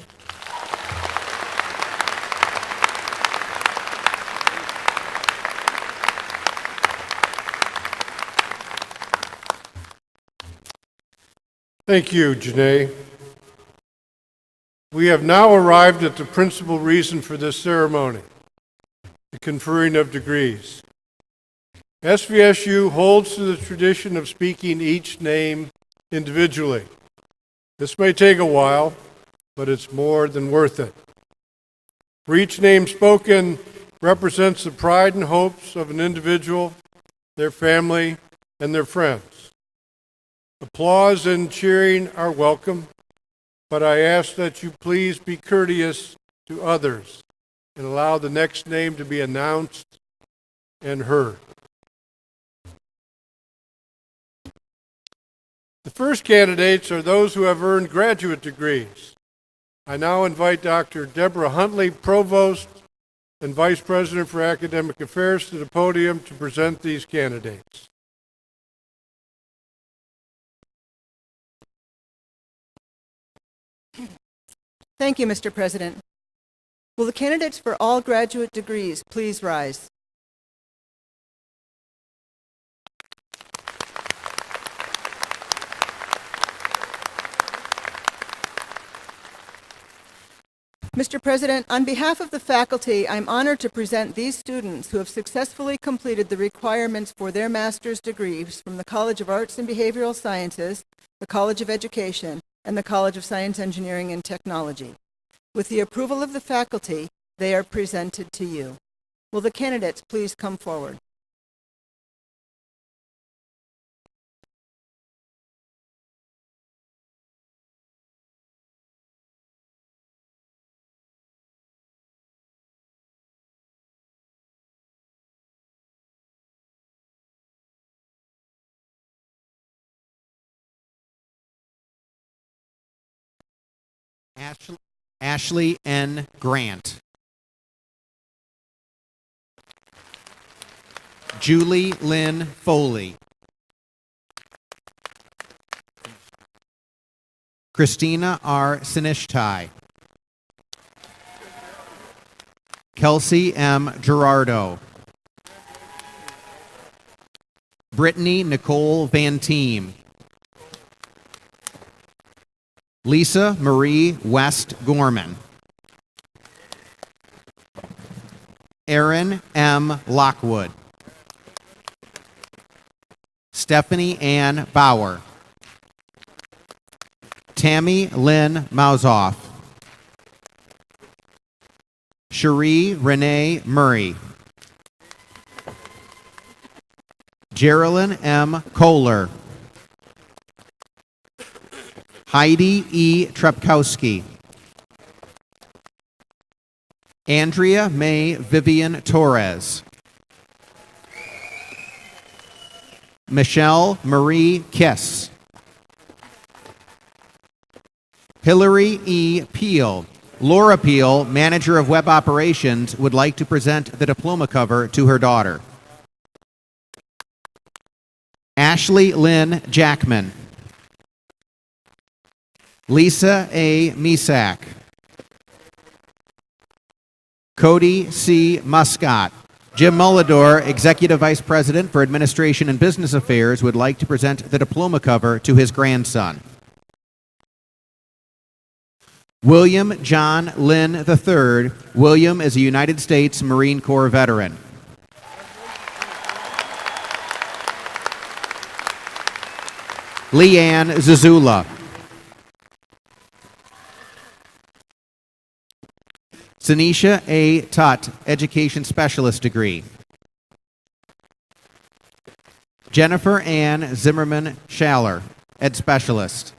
Thank you, Janae. We have now arrived at the principal reason for this ceremony, the conferring of degrees. SVSU holds to the tradition of speaking each name individually. This may take a while, but it's more than worth it. For each name spoken represents the pride and hopes of an individual, their family, and their friends. Applause and cheering are welcome, but I ask that you please be courteous to others and allow the next name to be announced and heard. The first candidates are those who have earned graduate degrees. I now invite Dr. Deborah Huntley, Provost and Vice President for Academic Affairs, to the podium to present these candidates. Thank you, Mr. President. Will the candidates for all graduate degrees please rise? Mr. President, on behalf of the faculty, I'm honored to present these students who have successfully completed the requirements for their master's degrees from the College of Arts and Behavioral Sciences, the College of Education, and the College of Science, Engineering, and Technology. With the approval of the faculty, they are presented to you. Will the candidates please come forward? Ashley N. Grant. Julie Lynn Foley. Christina R. Sinishtai. Kelsey M. Gerardo. Brittany Nicole Van Team. Lisa Marie West Gorman. Erin M. Lockwood. Stephanie Ann Bauer. Tammy Lynn Mausoff. Cherie Renee Murray. Geraldine M. Kohler. Heidi E. Trepkowski. Andrea May Vivian Torres. Michelle Marie Kiss. Hillary E. Peel. Laura Peel, Manager of Web Operations, would like to present the diploma cover to her daughter. Ashley Lynn Jackman. Lisa A. Misak. Cody C. Muscott. Jim Mullador, Executive Vice President for Administration and Business Affairs, would like to present the diploma cover to his grandson. William John Lynn III. William is a United States Marine Corps veteran. Leanne Zazula. Sanisha A. Tutt, Education Specialist degree. Jennifer Ann Zimmerman Schaller, Ed Specialist.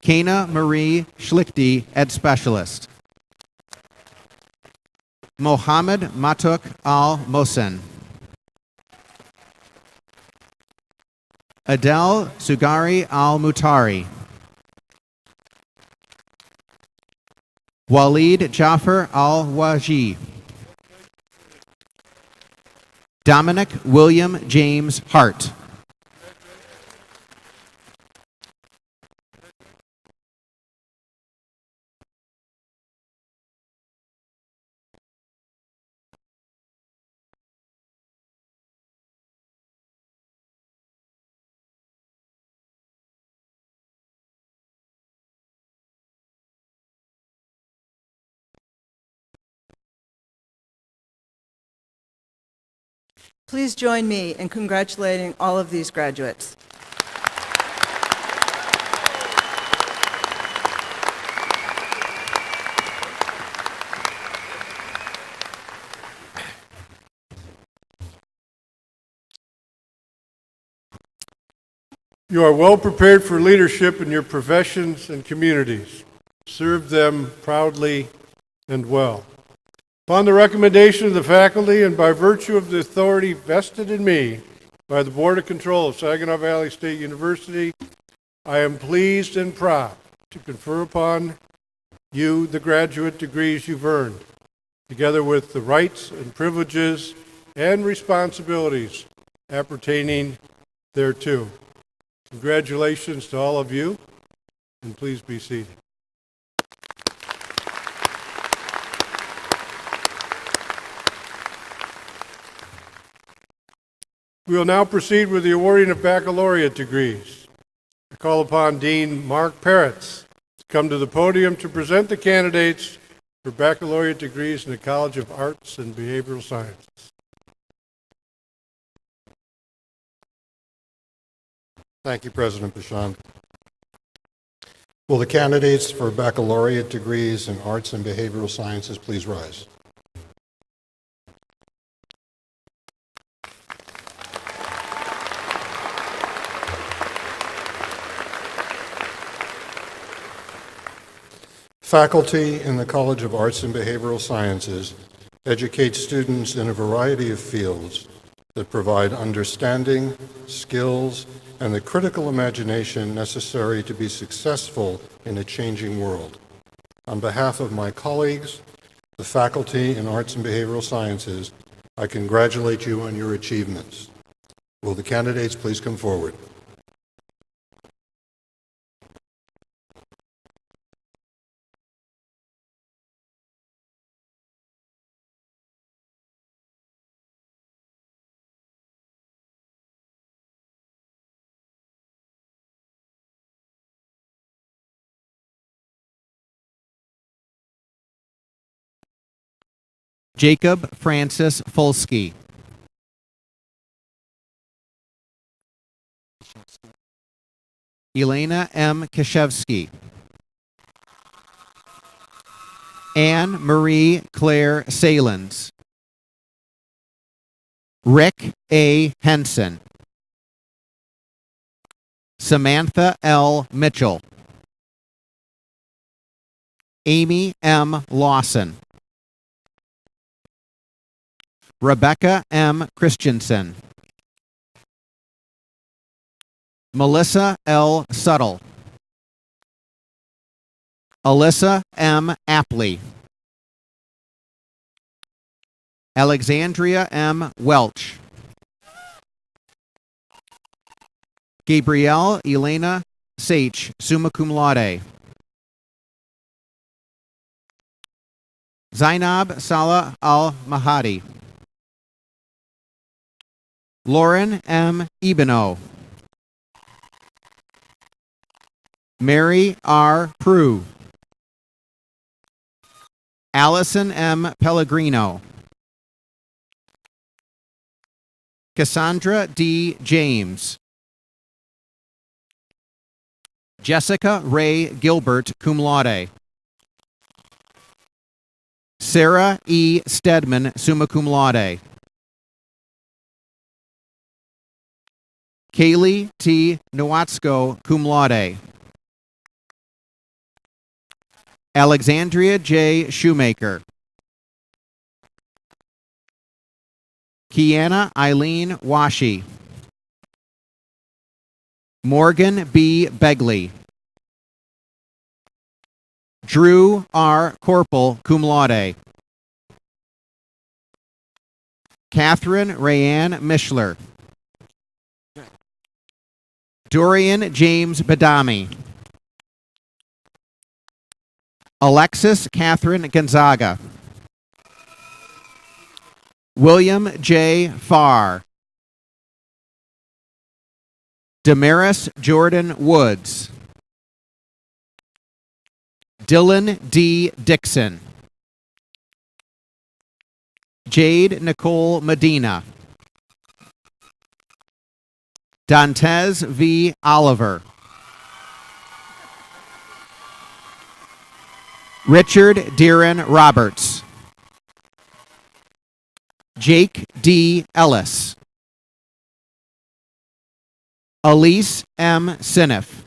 Kana Marie Schlichty, Ed Specialist. Mohammed Matuk Al-Mohsen. Adele Sugari Al-Mutari. Waleed Jaffer Al-Waji. Dominic William James Hart. Please join me in congratulating all of these graduates. You are well prepared for leadership in your professions and communities. Serve them proudly and well. Upon the recommendation of the faculty and by virtue of the authority vested in me by the Board of Control of Saginaw Valley State University, I am pleased and proud to confer upon you the graduate degrees you've earned, together with the rights and privileges and responsibilities appertaining thereto. Congratulations to all of you, and please be seated. We will now proceed with the awarding of baccalaureate degrees. I call upon Dean Mark Peretz to come to the podium to present the candidates for baccalaureate degrees in the College of Arts and Behavioral Sciences. Thank you, President Bashand. Will the candidates for baccalaureate degrees in Arts and Behavioral Sciences please rise? Faculty in the College of Arts and Behavioral Sciences educate students in a variety of fields that provide understanding, skills, and the critical imagination necessary to be successful in a changing world. On behalf of my colleagues, the faculty in Arts and Behavioral Sciences, I congratulate you on your achievements. Will the candidates please come forward? Jacob Francis Folsky. Elena M. Kashevsky. Anne Marie Claire Salins. Rick A. Henson. Samantha L. Mitchell. Amy M. Lawson. Rebecca M. Christensen. Melissa L. Suttle. Alyssa M. Apley. Alexandria M. Welch. Gabrielle Elena Sach, summa cum laude. Zainab Salah Al-Mahadi. Lauren M. Ebeno. Mary R. Prue. Allison M. Pellegrino. Cassandra D. James. Jessica Ray Gilbert, cum laude. Sarah E. Stedman, summa cum laude. Kaylee T. Nowatsko, cum laude. Alexandria J. Shoemaker. Kiana Eileen Washi. Morgan B. Begley. Drew R. Corporal, cum laude. Catherine Rayanne Mishler. Dorian James Badami. Alexis Catherine Gonzaga. William J. Farr. Damaris Jordan Woods. Dylan D. Dixon. Jade Nicole Medina. Dantes V. Oliver. Richard Deeren Roberts. Jake D. Ellis. Elise M. Sinif.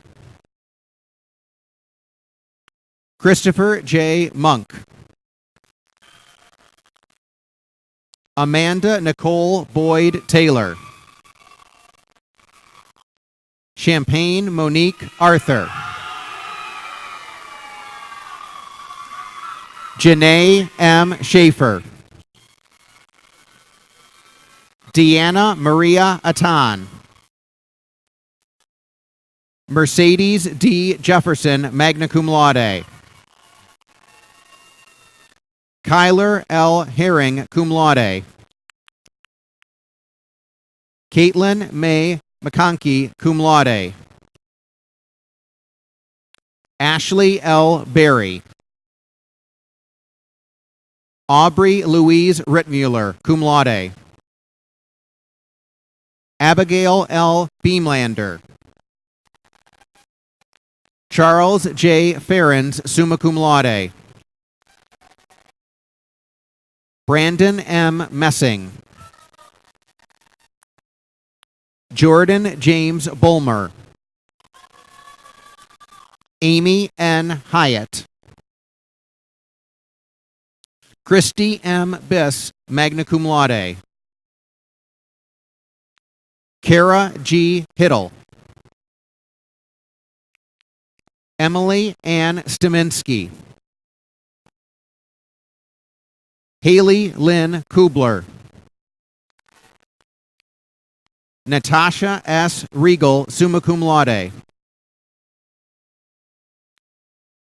Christopher J. Monk. Amanda Nicole Boyd Taylor. Champagne Monique Arthur. Janae M. Schaefer. Deanna Maria Atan. Mercedes D. Jefferson, magna cum laude. Kyler L. Herring, cum laude. Caitlin May McConkey, cum laude. Ashley L. Berry. Aubrey Louise Rittmuller, cum laude. Abigail L. Beamlander. Charles J. Ferens, summa cum laude. Brandon M. Messing. Jordan James Bulmer. Amy N. Hyatt. Christy M. Biss, magna cum laude. Kara G. Hiddle. Emily Ann Staminsky. Haley Lynn Kubler. Natasha S. Regal, summa cum laude.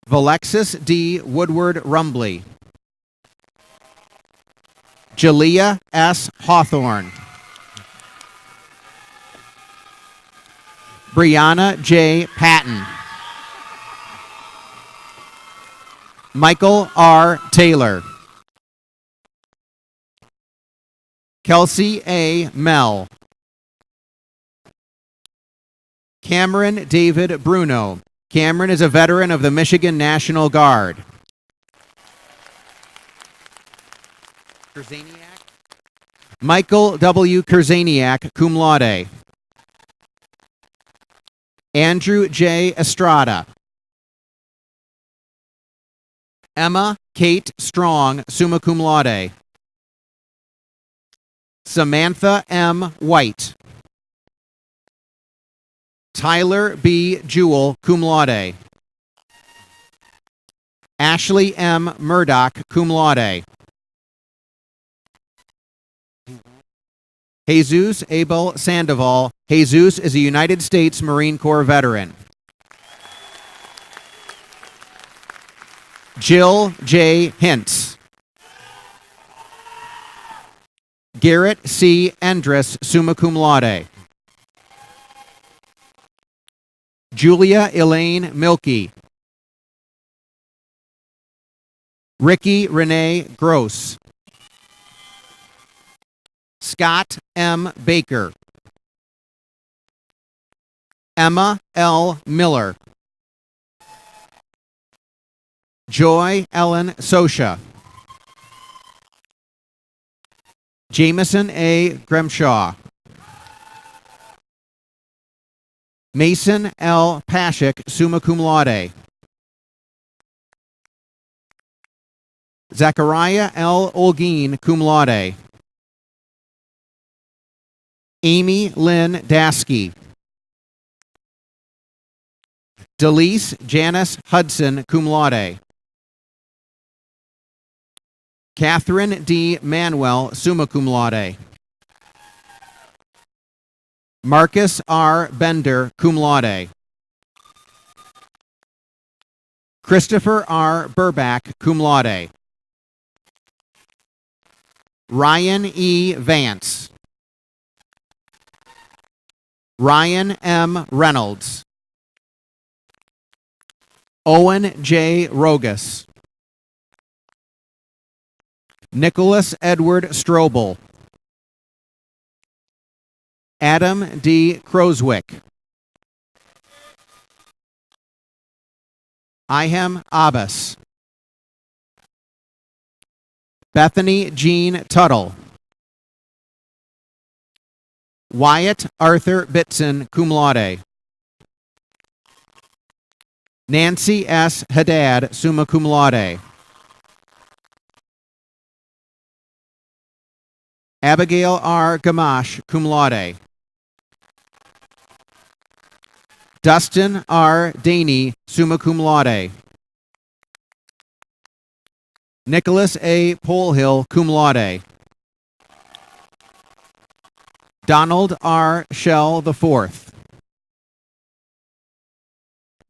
Valexis D. Woodward Rumbley. Jalea S. Hawthorne. Brianna J. Patton. Michael R. Taylor. Kelsey A. Mell. Cameron David Bruno. Cameron is a veteran of the Michigan National Guard. Michael W. Kurzaniak, cum laude. Andrew J. Estrada. Emma Kate Strong, summa cum laude. Samantha M. White. Tyler B. Jewell, cum laude. Ashley M. Murdoch, cum laude. Jesus Abel Sandoval. Jesus is a United States Marine Corps veteran. Jill J. Hintz. Garrett C. Endress, summa cum laude. Julia Elaine Milkey. Ricky Renee Gross. Scott M. Baker. Emma L. Miller. Joy Ellen Sosha. Jameson A. Grimshaw. Mason L. Pashik, summa cum laude. Zachariah L. Olguin, cum laude. Amy Lynn Dasky. Delise Janice Hudson, cum laude. Catherine D. Manuel, summa cum laude. Marcus R. Bender, cum laude. Christopher R. Burback, cum laude. Ryan E. Vance. Ryan M. Reynolds. Owen J. Rogus. Nicholas Edward Strobel. Adam D. Croswick. Ihem Abbas. Bethany Jean Tuttle. Wyatt Arthur Bitson, cum laude. Nancy S. Haddad, summa cum laude. Abigail R. Gamache, cum laude. Dustin R. Daney, summa cum laude. Nicholas A. Polhill, cum laude. Donald R. Shell IV.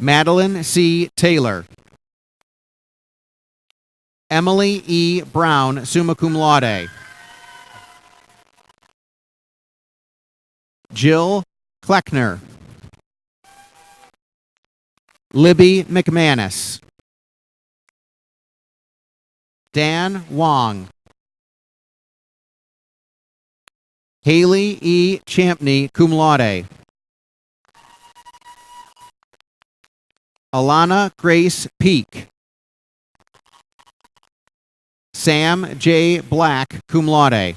Madeline C. Taylor. Emily E. Brown, summa cum laude. Jill Kleckner. Libby McManus. Dan Wong. Haley E. Champney, cum laude. Alana Grace Peak. Sam J. Black, cum laude.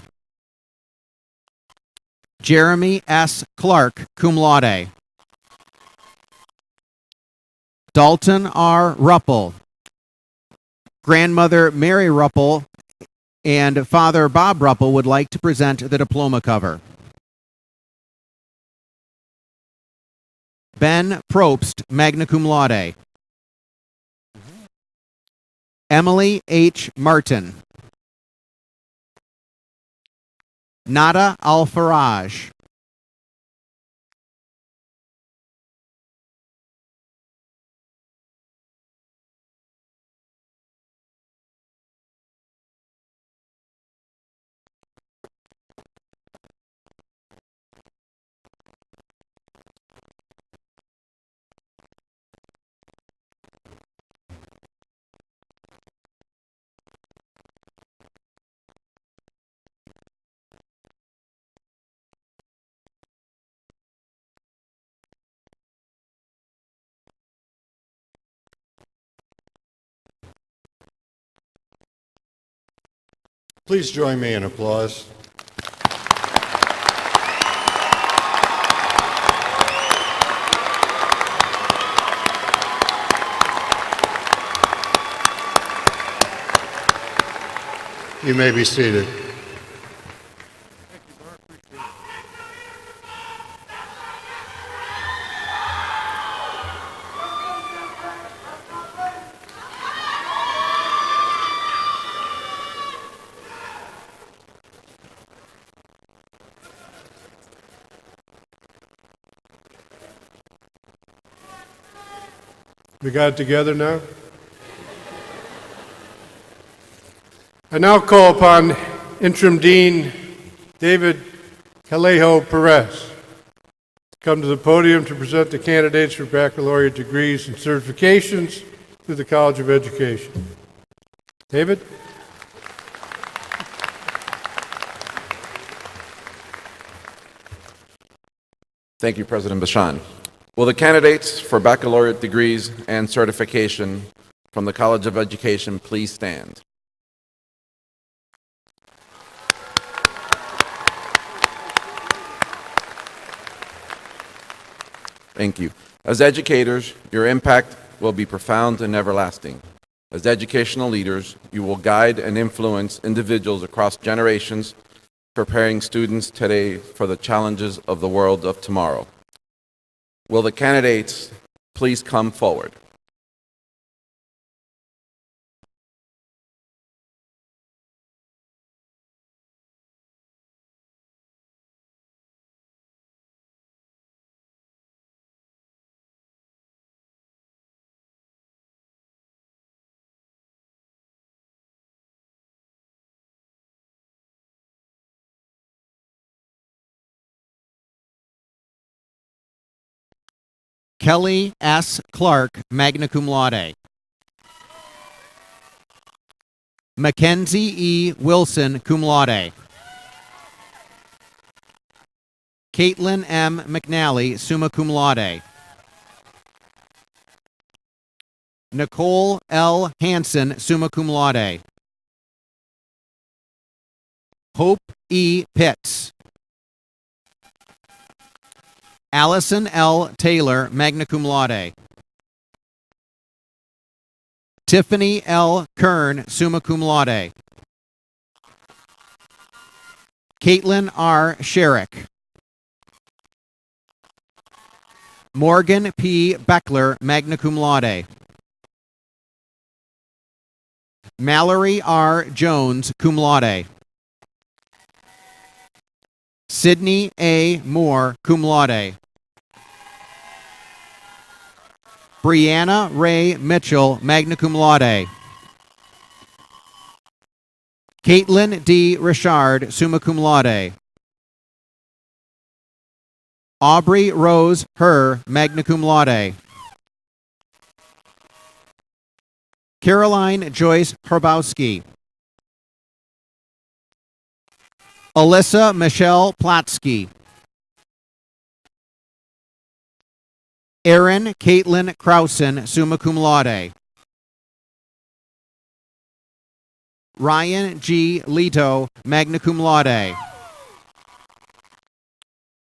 Jeremy S. Clark, cum laude. Dalton R. Ruppel. Grandmother Mary Ruppel and Father Bob Ruppel would like to present the diploma cover. Ben Probst, magna cum laude. Emily H. Martin. Nada Al-Faraj. Please join me in applause. You may be seated. We got it together now? I now call upon Interim Dean David Calejo Perez to come to the podium to present the candidates for baccalaureate degrees and certifications through the College of Education. David? Thank you, President Bashan. Will the candidates for baccalaureate degrees and certification from the College of Education please stand? Thank you. As educators, your impact will be profound and everlasting. As educational leaders, you will guide and influence individuals across generations, preparing students today for the challenges of the world of tomorrow. Will the candidates please come forward? Kelly S. Clark, magna cum laude. Mackenzie E. Wilson, cum laude. Caitlin M. McNally, summa cum laude. Nicole L. Hansen, summa cum laude. Hope E. Pitts. Allison L. Taylor, magna cum laude. Tiffany L. Kern, summa cum laude. Caitlin R. Sherrick. Morgan P. Beckler, magna cum laude. Mallory R. Jones, cum laude. Sydney A. Moore, cum laude. Brianna Ray Mitchell, magna cum laude. Caitlin D. Richard, summa cum laude. Aubrey Rose Herr, magna cum laude. Caroline Joyce Herbowski. Alyssa Michelle Platsky. Erin Caitlin Krausen, summa cum laude. Ryan G. Leto, magna cum laude.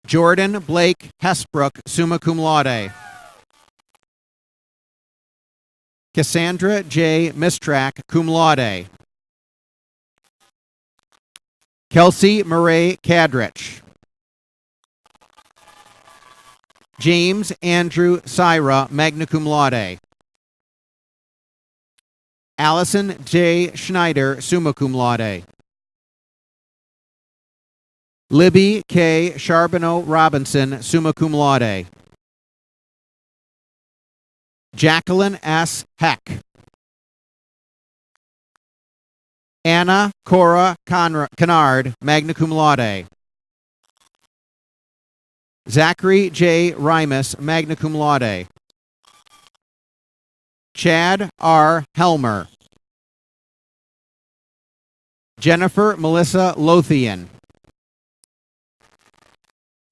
Jordan Blake Hesbrook, summa cum laude. Cassandra J. Mistrak, cum laude. Kelsey Murray Kadrich. James Andrew Syra, magna cum laude. Allison J. Schneider, summa cum laude. Libby K. Charbonneau Robinson, summa cum laude. Jacqueline S. Heck. Anna Cora Kennard, magna cum laude. Zachary J. Rimus, magna cum laude. Chad R. Helmer. Jennifer Melissa Lothian.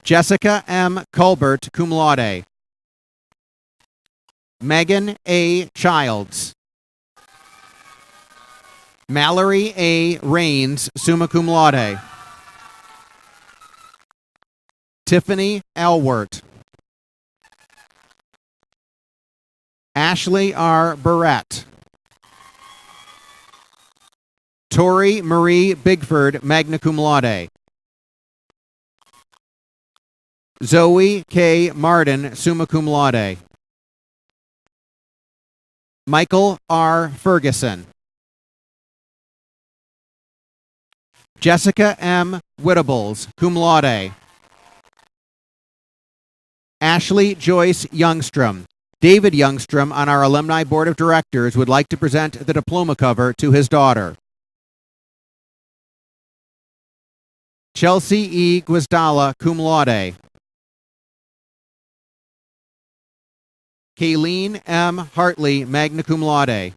Jessica M. Colbert, cum laude. Megan A. Childs. Mallory A. Rains, summa cum laude. Tiffany Alwert. Ashley R. Barrett. Tori Marie Bigford, magna cum laude. Zoe K. Martin, summa cum laude. Michael R. Ferguson. Jessica M. Whittables, cum laude. Ashley Joyce Youngstrom. David Youngstrom on our Alumni Board of Directors would like to present the diploma cover to his daughter. Chelsea E. Guizdala, cum laude. Kayleen M. Hartley, magna cum laude.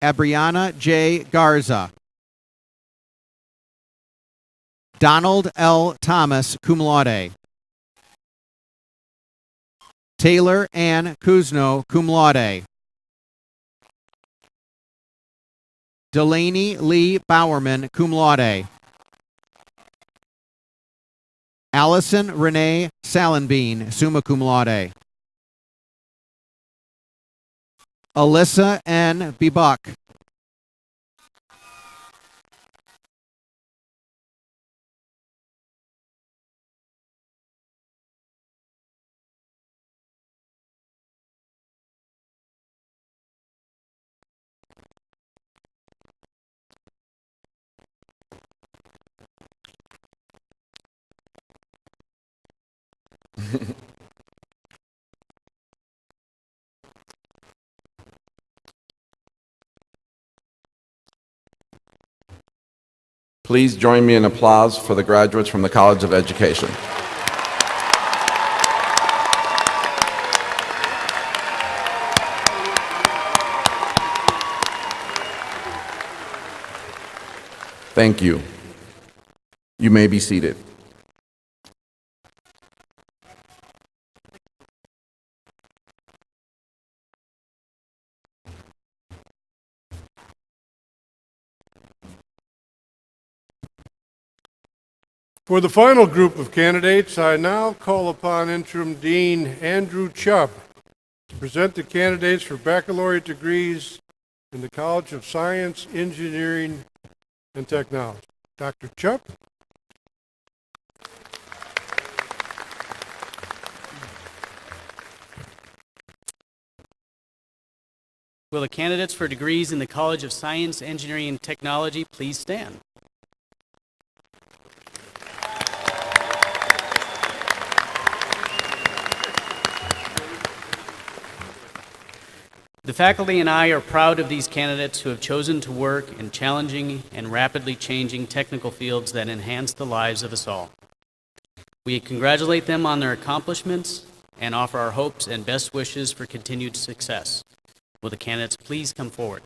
Abriana J. Garza. Donald L. Thomas, cum laude. Taylor Ann Kuzno, cum laude. Delaney Lee Bowerman, cum laude. Allison Renee Salenbean, summa cum laude. Alyssa N. Bibuck. Please join me in applause for the graduates from the College of Education. Thank you. You may be seated. For the final group of candidates, I now call upon Interim Dean Andrew Chubb to present the candidates for baccalaureate degrees in the College of Science, Engineering, and Technology. Dr. Chubb. Will the candidates for degrees in the College of Science, Engineering, and Technology please stand? The faculty and I are proud of these candidates who have chosen to work in challenging and rapidly changing technical fields that enhance the lives of us all. We congratulate them on their accomplishments and offer our hopes and best wishes for continued success. Will the candidates please come forward?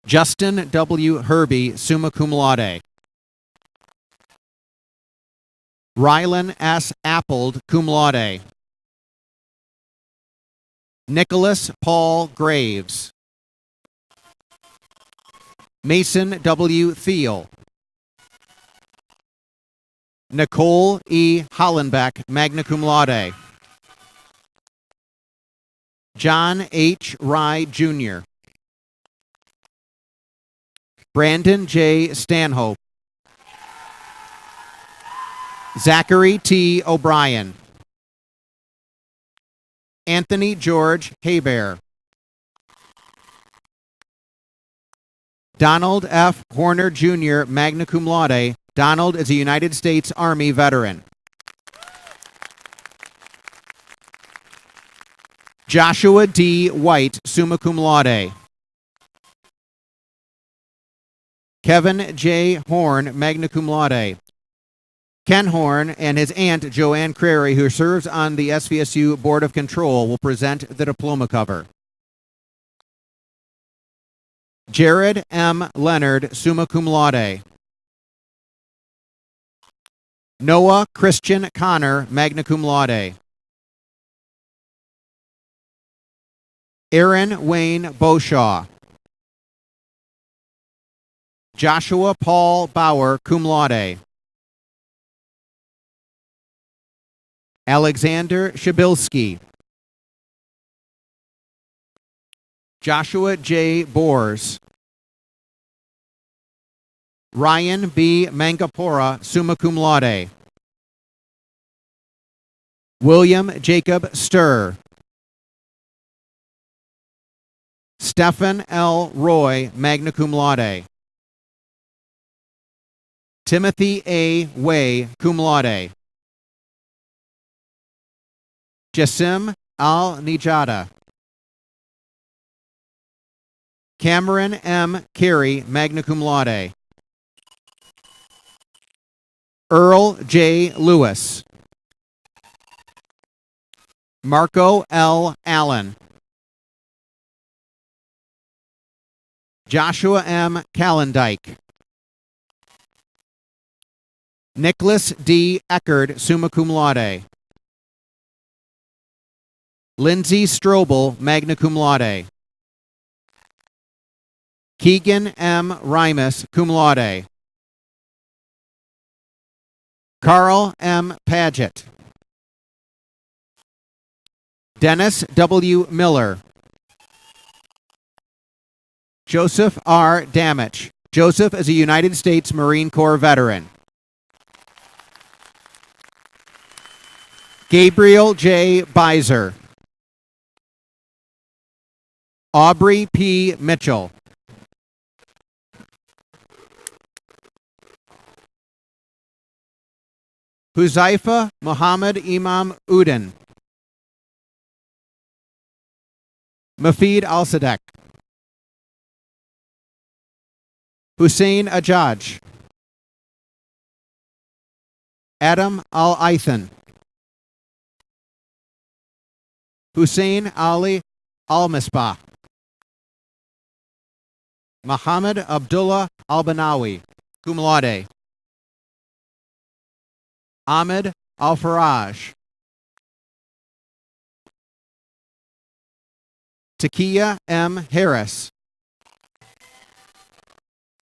Justin W. Herbie, summa cum laude. Rylan S. Appold, cum laude. Nicholas Paul Graves. Mason W. Thiel. Nicole E. Hollenbeck, magna cum laude. John H. Rye, Jr. Brandon J. Stanhope. Zachary T. O'Brien. Anthony George Hebert. Donald F. Horner, Jr., magna cum laude. Donald is a United States Army veteran. Joshua D. White, summa cum laude. Kevin J. Horn, magna cum laude. Ken Horn and his aunt, Joanne Crary, who serves on the SVSU Board of Control, will present the diploma cover. Jared M. Leonard, summa cum laude. Noah Christian Connor, magna cum laude. Aaron Wayne Beaushaw. Joshua Paul Bauer, cum laude. Alexander Shabilsky. Joshua J. Bors. Ryan B. Mangapora, summa cum laude. William Jacob Sturr. Stephen L. Roy, magna cum laude. Timothy A. Way, cum laude. Jassim Al-Nijada. Cameron M. Carey, magna cum laude. Earl J. Lewis. Marco L. Allen. Joshua M. Callendike. Nicholas D. Eckerd, summa cum laude. Lindsay Strobel, magna cum laude. Keegan M. Rimus, cum laude. Carl M. Paget. Dennis W. Miller. Joseph R. Damich. Joseph is a United States Marine Corps veteran. Gabriel J. Beiser. Aubrey P. Mitchell. Huzaifa Muhammad Imam Udin. Mafid Al-Sadek. Hussein Ajaj. Adam Al-Aithan. Hussein Ali Al-Misbah. Muhammad Abdullah Al-Banawi, cum laude. Ahmed Al-Faraj. Takia M. Harris.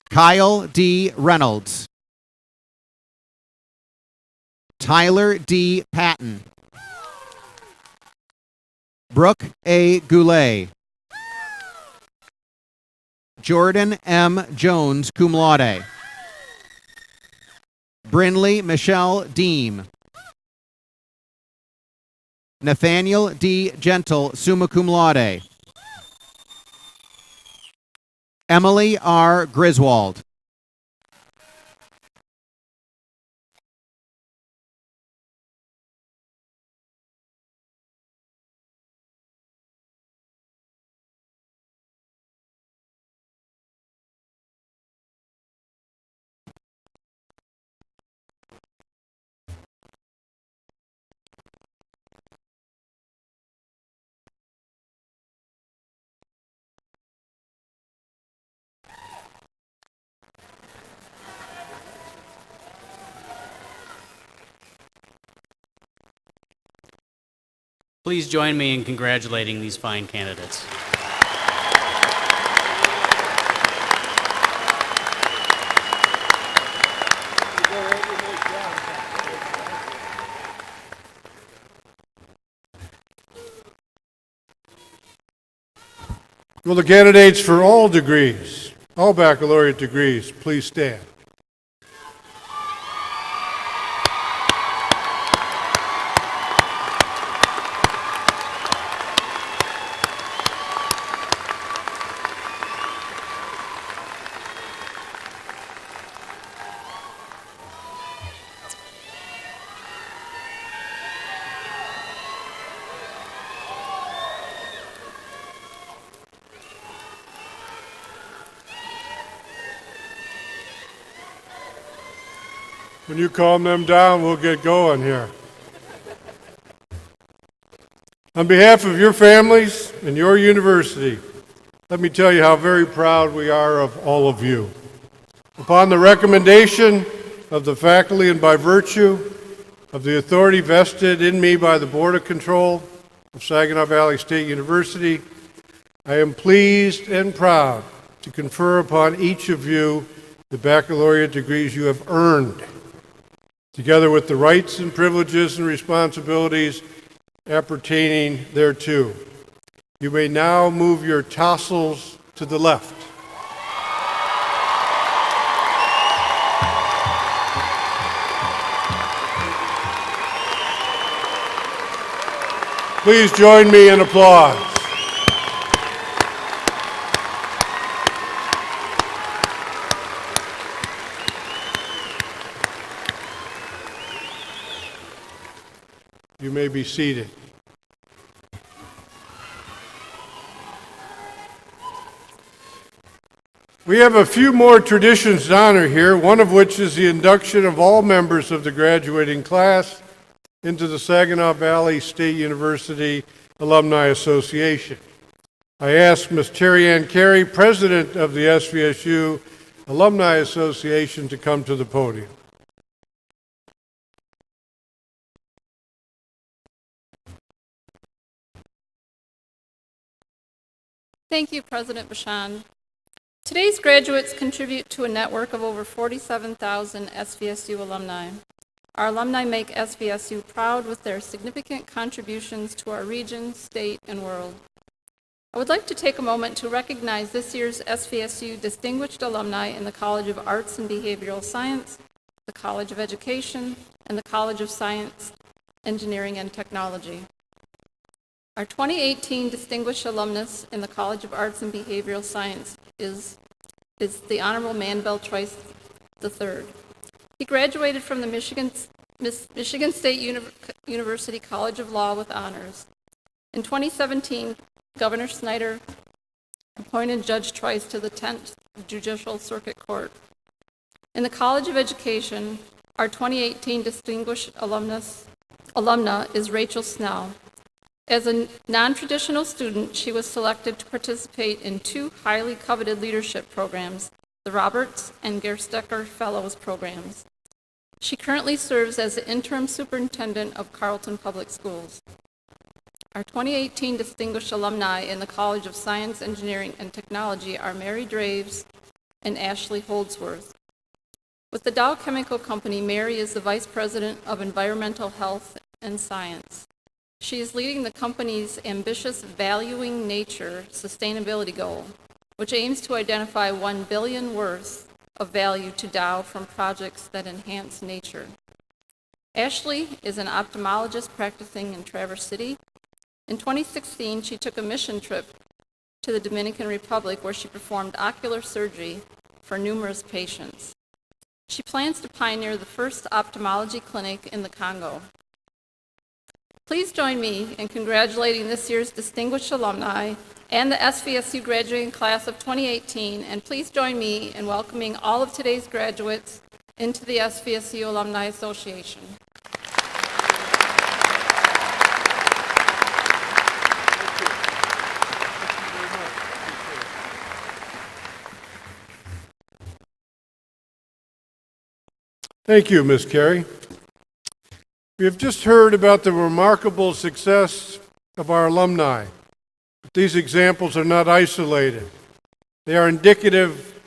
Kyle D. Reynolds. Tyler D. Patton. Brooke A. Goulet. Jordan M. Jones, cum laude. Brinley Michelle Deem. Nathaniel D. Gentle, summa cum laude. Emily R. Griswold. Please join me in congratulating these fine candidates. Will the candidates for all degrees, all baccalaureate degrees, please stand. When you calm them down, we'll get going here. On behalf of your families and your university, let me tell you how very proud we are of all of you. Upon the recommendation of the faculty and by virtue of the authority vested in me by the Board of Control of Saginaw Valley State University, I am pleased and proud to confer upon each of you the baccalaureate degrees you have earned, together with the rights and privileges and responsibilities appertaining thereto. You may now move your tassels to the left. Please join me in applause. You may be seated. We have a few more traditions to honor here, one of which is the induction of all members of the graduating class into the Saginaw Valley State University Alumni Association. I ask Ms. Terry Ann Carey, President of the SVSU Alumni Association, to come to the podium. Thank you, President Bashan. Today's graduates contribute to a network of over 47,000 SVSU alumni. Our alumni make SVSU proud with their significant contributions to our region, state, and world. I would like to take a moment to recognize this year's SVSU Distinguished Alumni in the College of Arts and Behavioral Science, the College of Education, and the College of Science, Engineering, and Technology. Our 2018 Distinguished Alumnus in the College of Arts and Behavioral Science is the Honorable Manbel Trice III. He graduated from the Michigan State University College of Law with honors. In 2017, Governor Snyder appointed Judge Trice to the 10th Judicial Circuit Court. In the College of Education, our 2018 Distinguished Alumna is Rachel Snell. As a non-traditional student, she was selected to participate in two highly coveted leadership programs, the Roberts and Gerstecker Fellows programs. She currently serves as the interim superintendent of Carleton Public Schools. Our 2018 Distinguished Alumni in the College of Science, Engineering, and Technology are Mary Draves and Ashley Holdsworth. With the Dow Chemical Company, Mary is the Vice President of Environmental Health and Science. She is leading the company's ambitious Valuing Nature sustainability goal, which aims to identify $1 billion worth of value to Dow from projects that enhance nature. Ashley is an ophthalmologist practicing in Traverse City. In 2016, she took a mission trip to the Dominican Republic where she performed ocular surgery for numerous patients. She plans to pioneer the first ophthalmology clinic in the Congo. Please join me in congratulating this year's Distinguished Alumni and the SVSU graduating class of 2018, and please join me in welcoming all of today's graduates into the SVSU Alumni Association. Thank you, Ms. Carey. We have just heard about the remarkable success of our alumni. But these examples are not isolated. They are indicative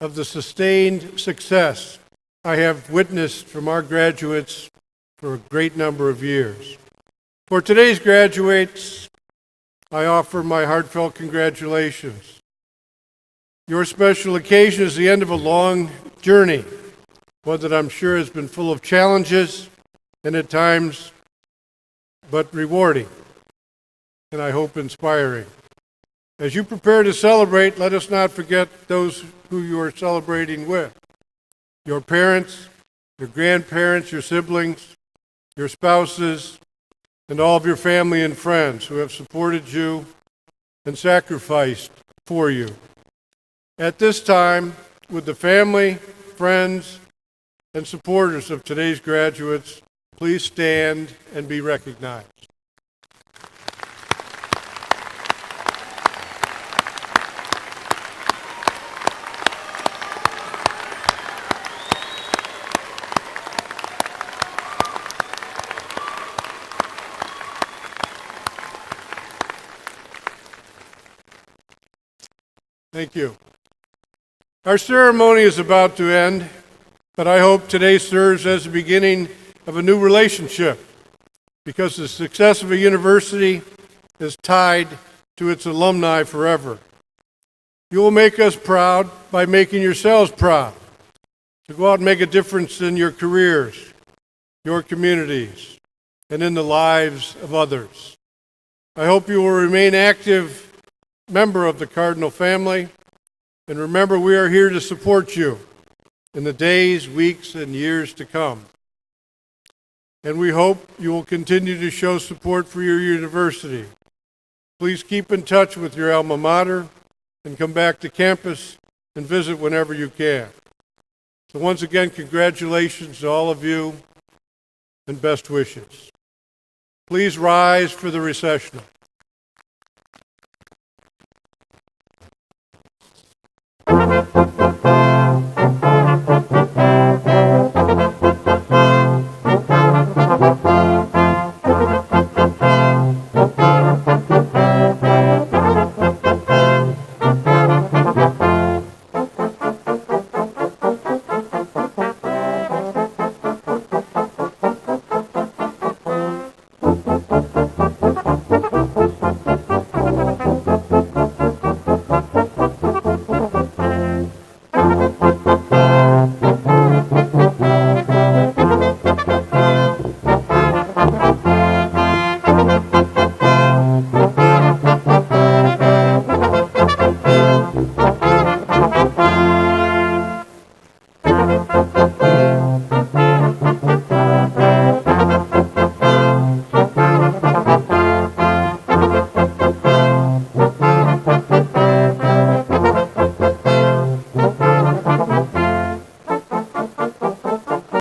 of the sustained success I have witnessed from our graduates for a great number of years. For today's graduates, I offer my heartfelt congratulations. Your special occasion is the end of a long journey, one that I'm sure has been full of challenges and at times, but rewarding, and I hope inspiring. As you prepare to celebrate, let us not forget those who you are celebrating with. Your parents, your grandparents, your siblings, your spouses, and all of your family and friends who have supported you and sacrificed for you. At this time, would the family, friends, and supporters of today's graduates, please stand and be recognized. Thank you. Our ceremony is about to end, but I hope today serves as the beginning of a new relationship, because the success of a university is tied to its alumni forever. You will make us proud by making yourselves proud to go out and make a difference in your careers, your communities, and in the lives of others. I hope you will remain active member of the Cardinal family, and remember, we are here to support you in the days, weeks, and years to come. And we hope you will continue to show support for your university. Please keep in touch with your alma mater and come back to campus and visit whenever you can. So once again, congratulations to all of you and best wishes. Please rise for the recessional.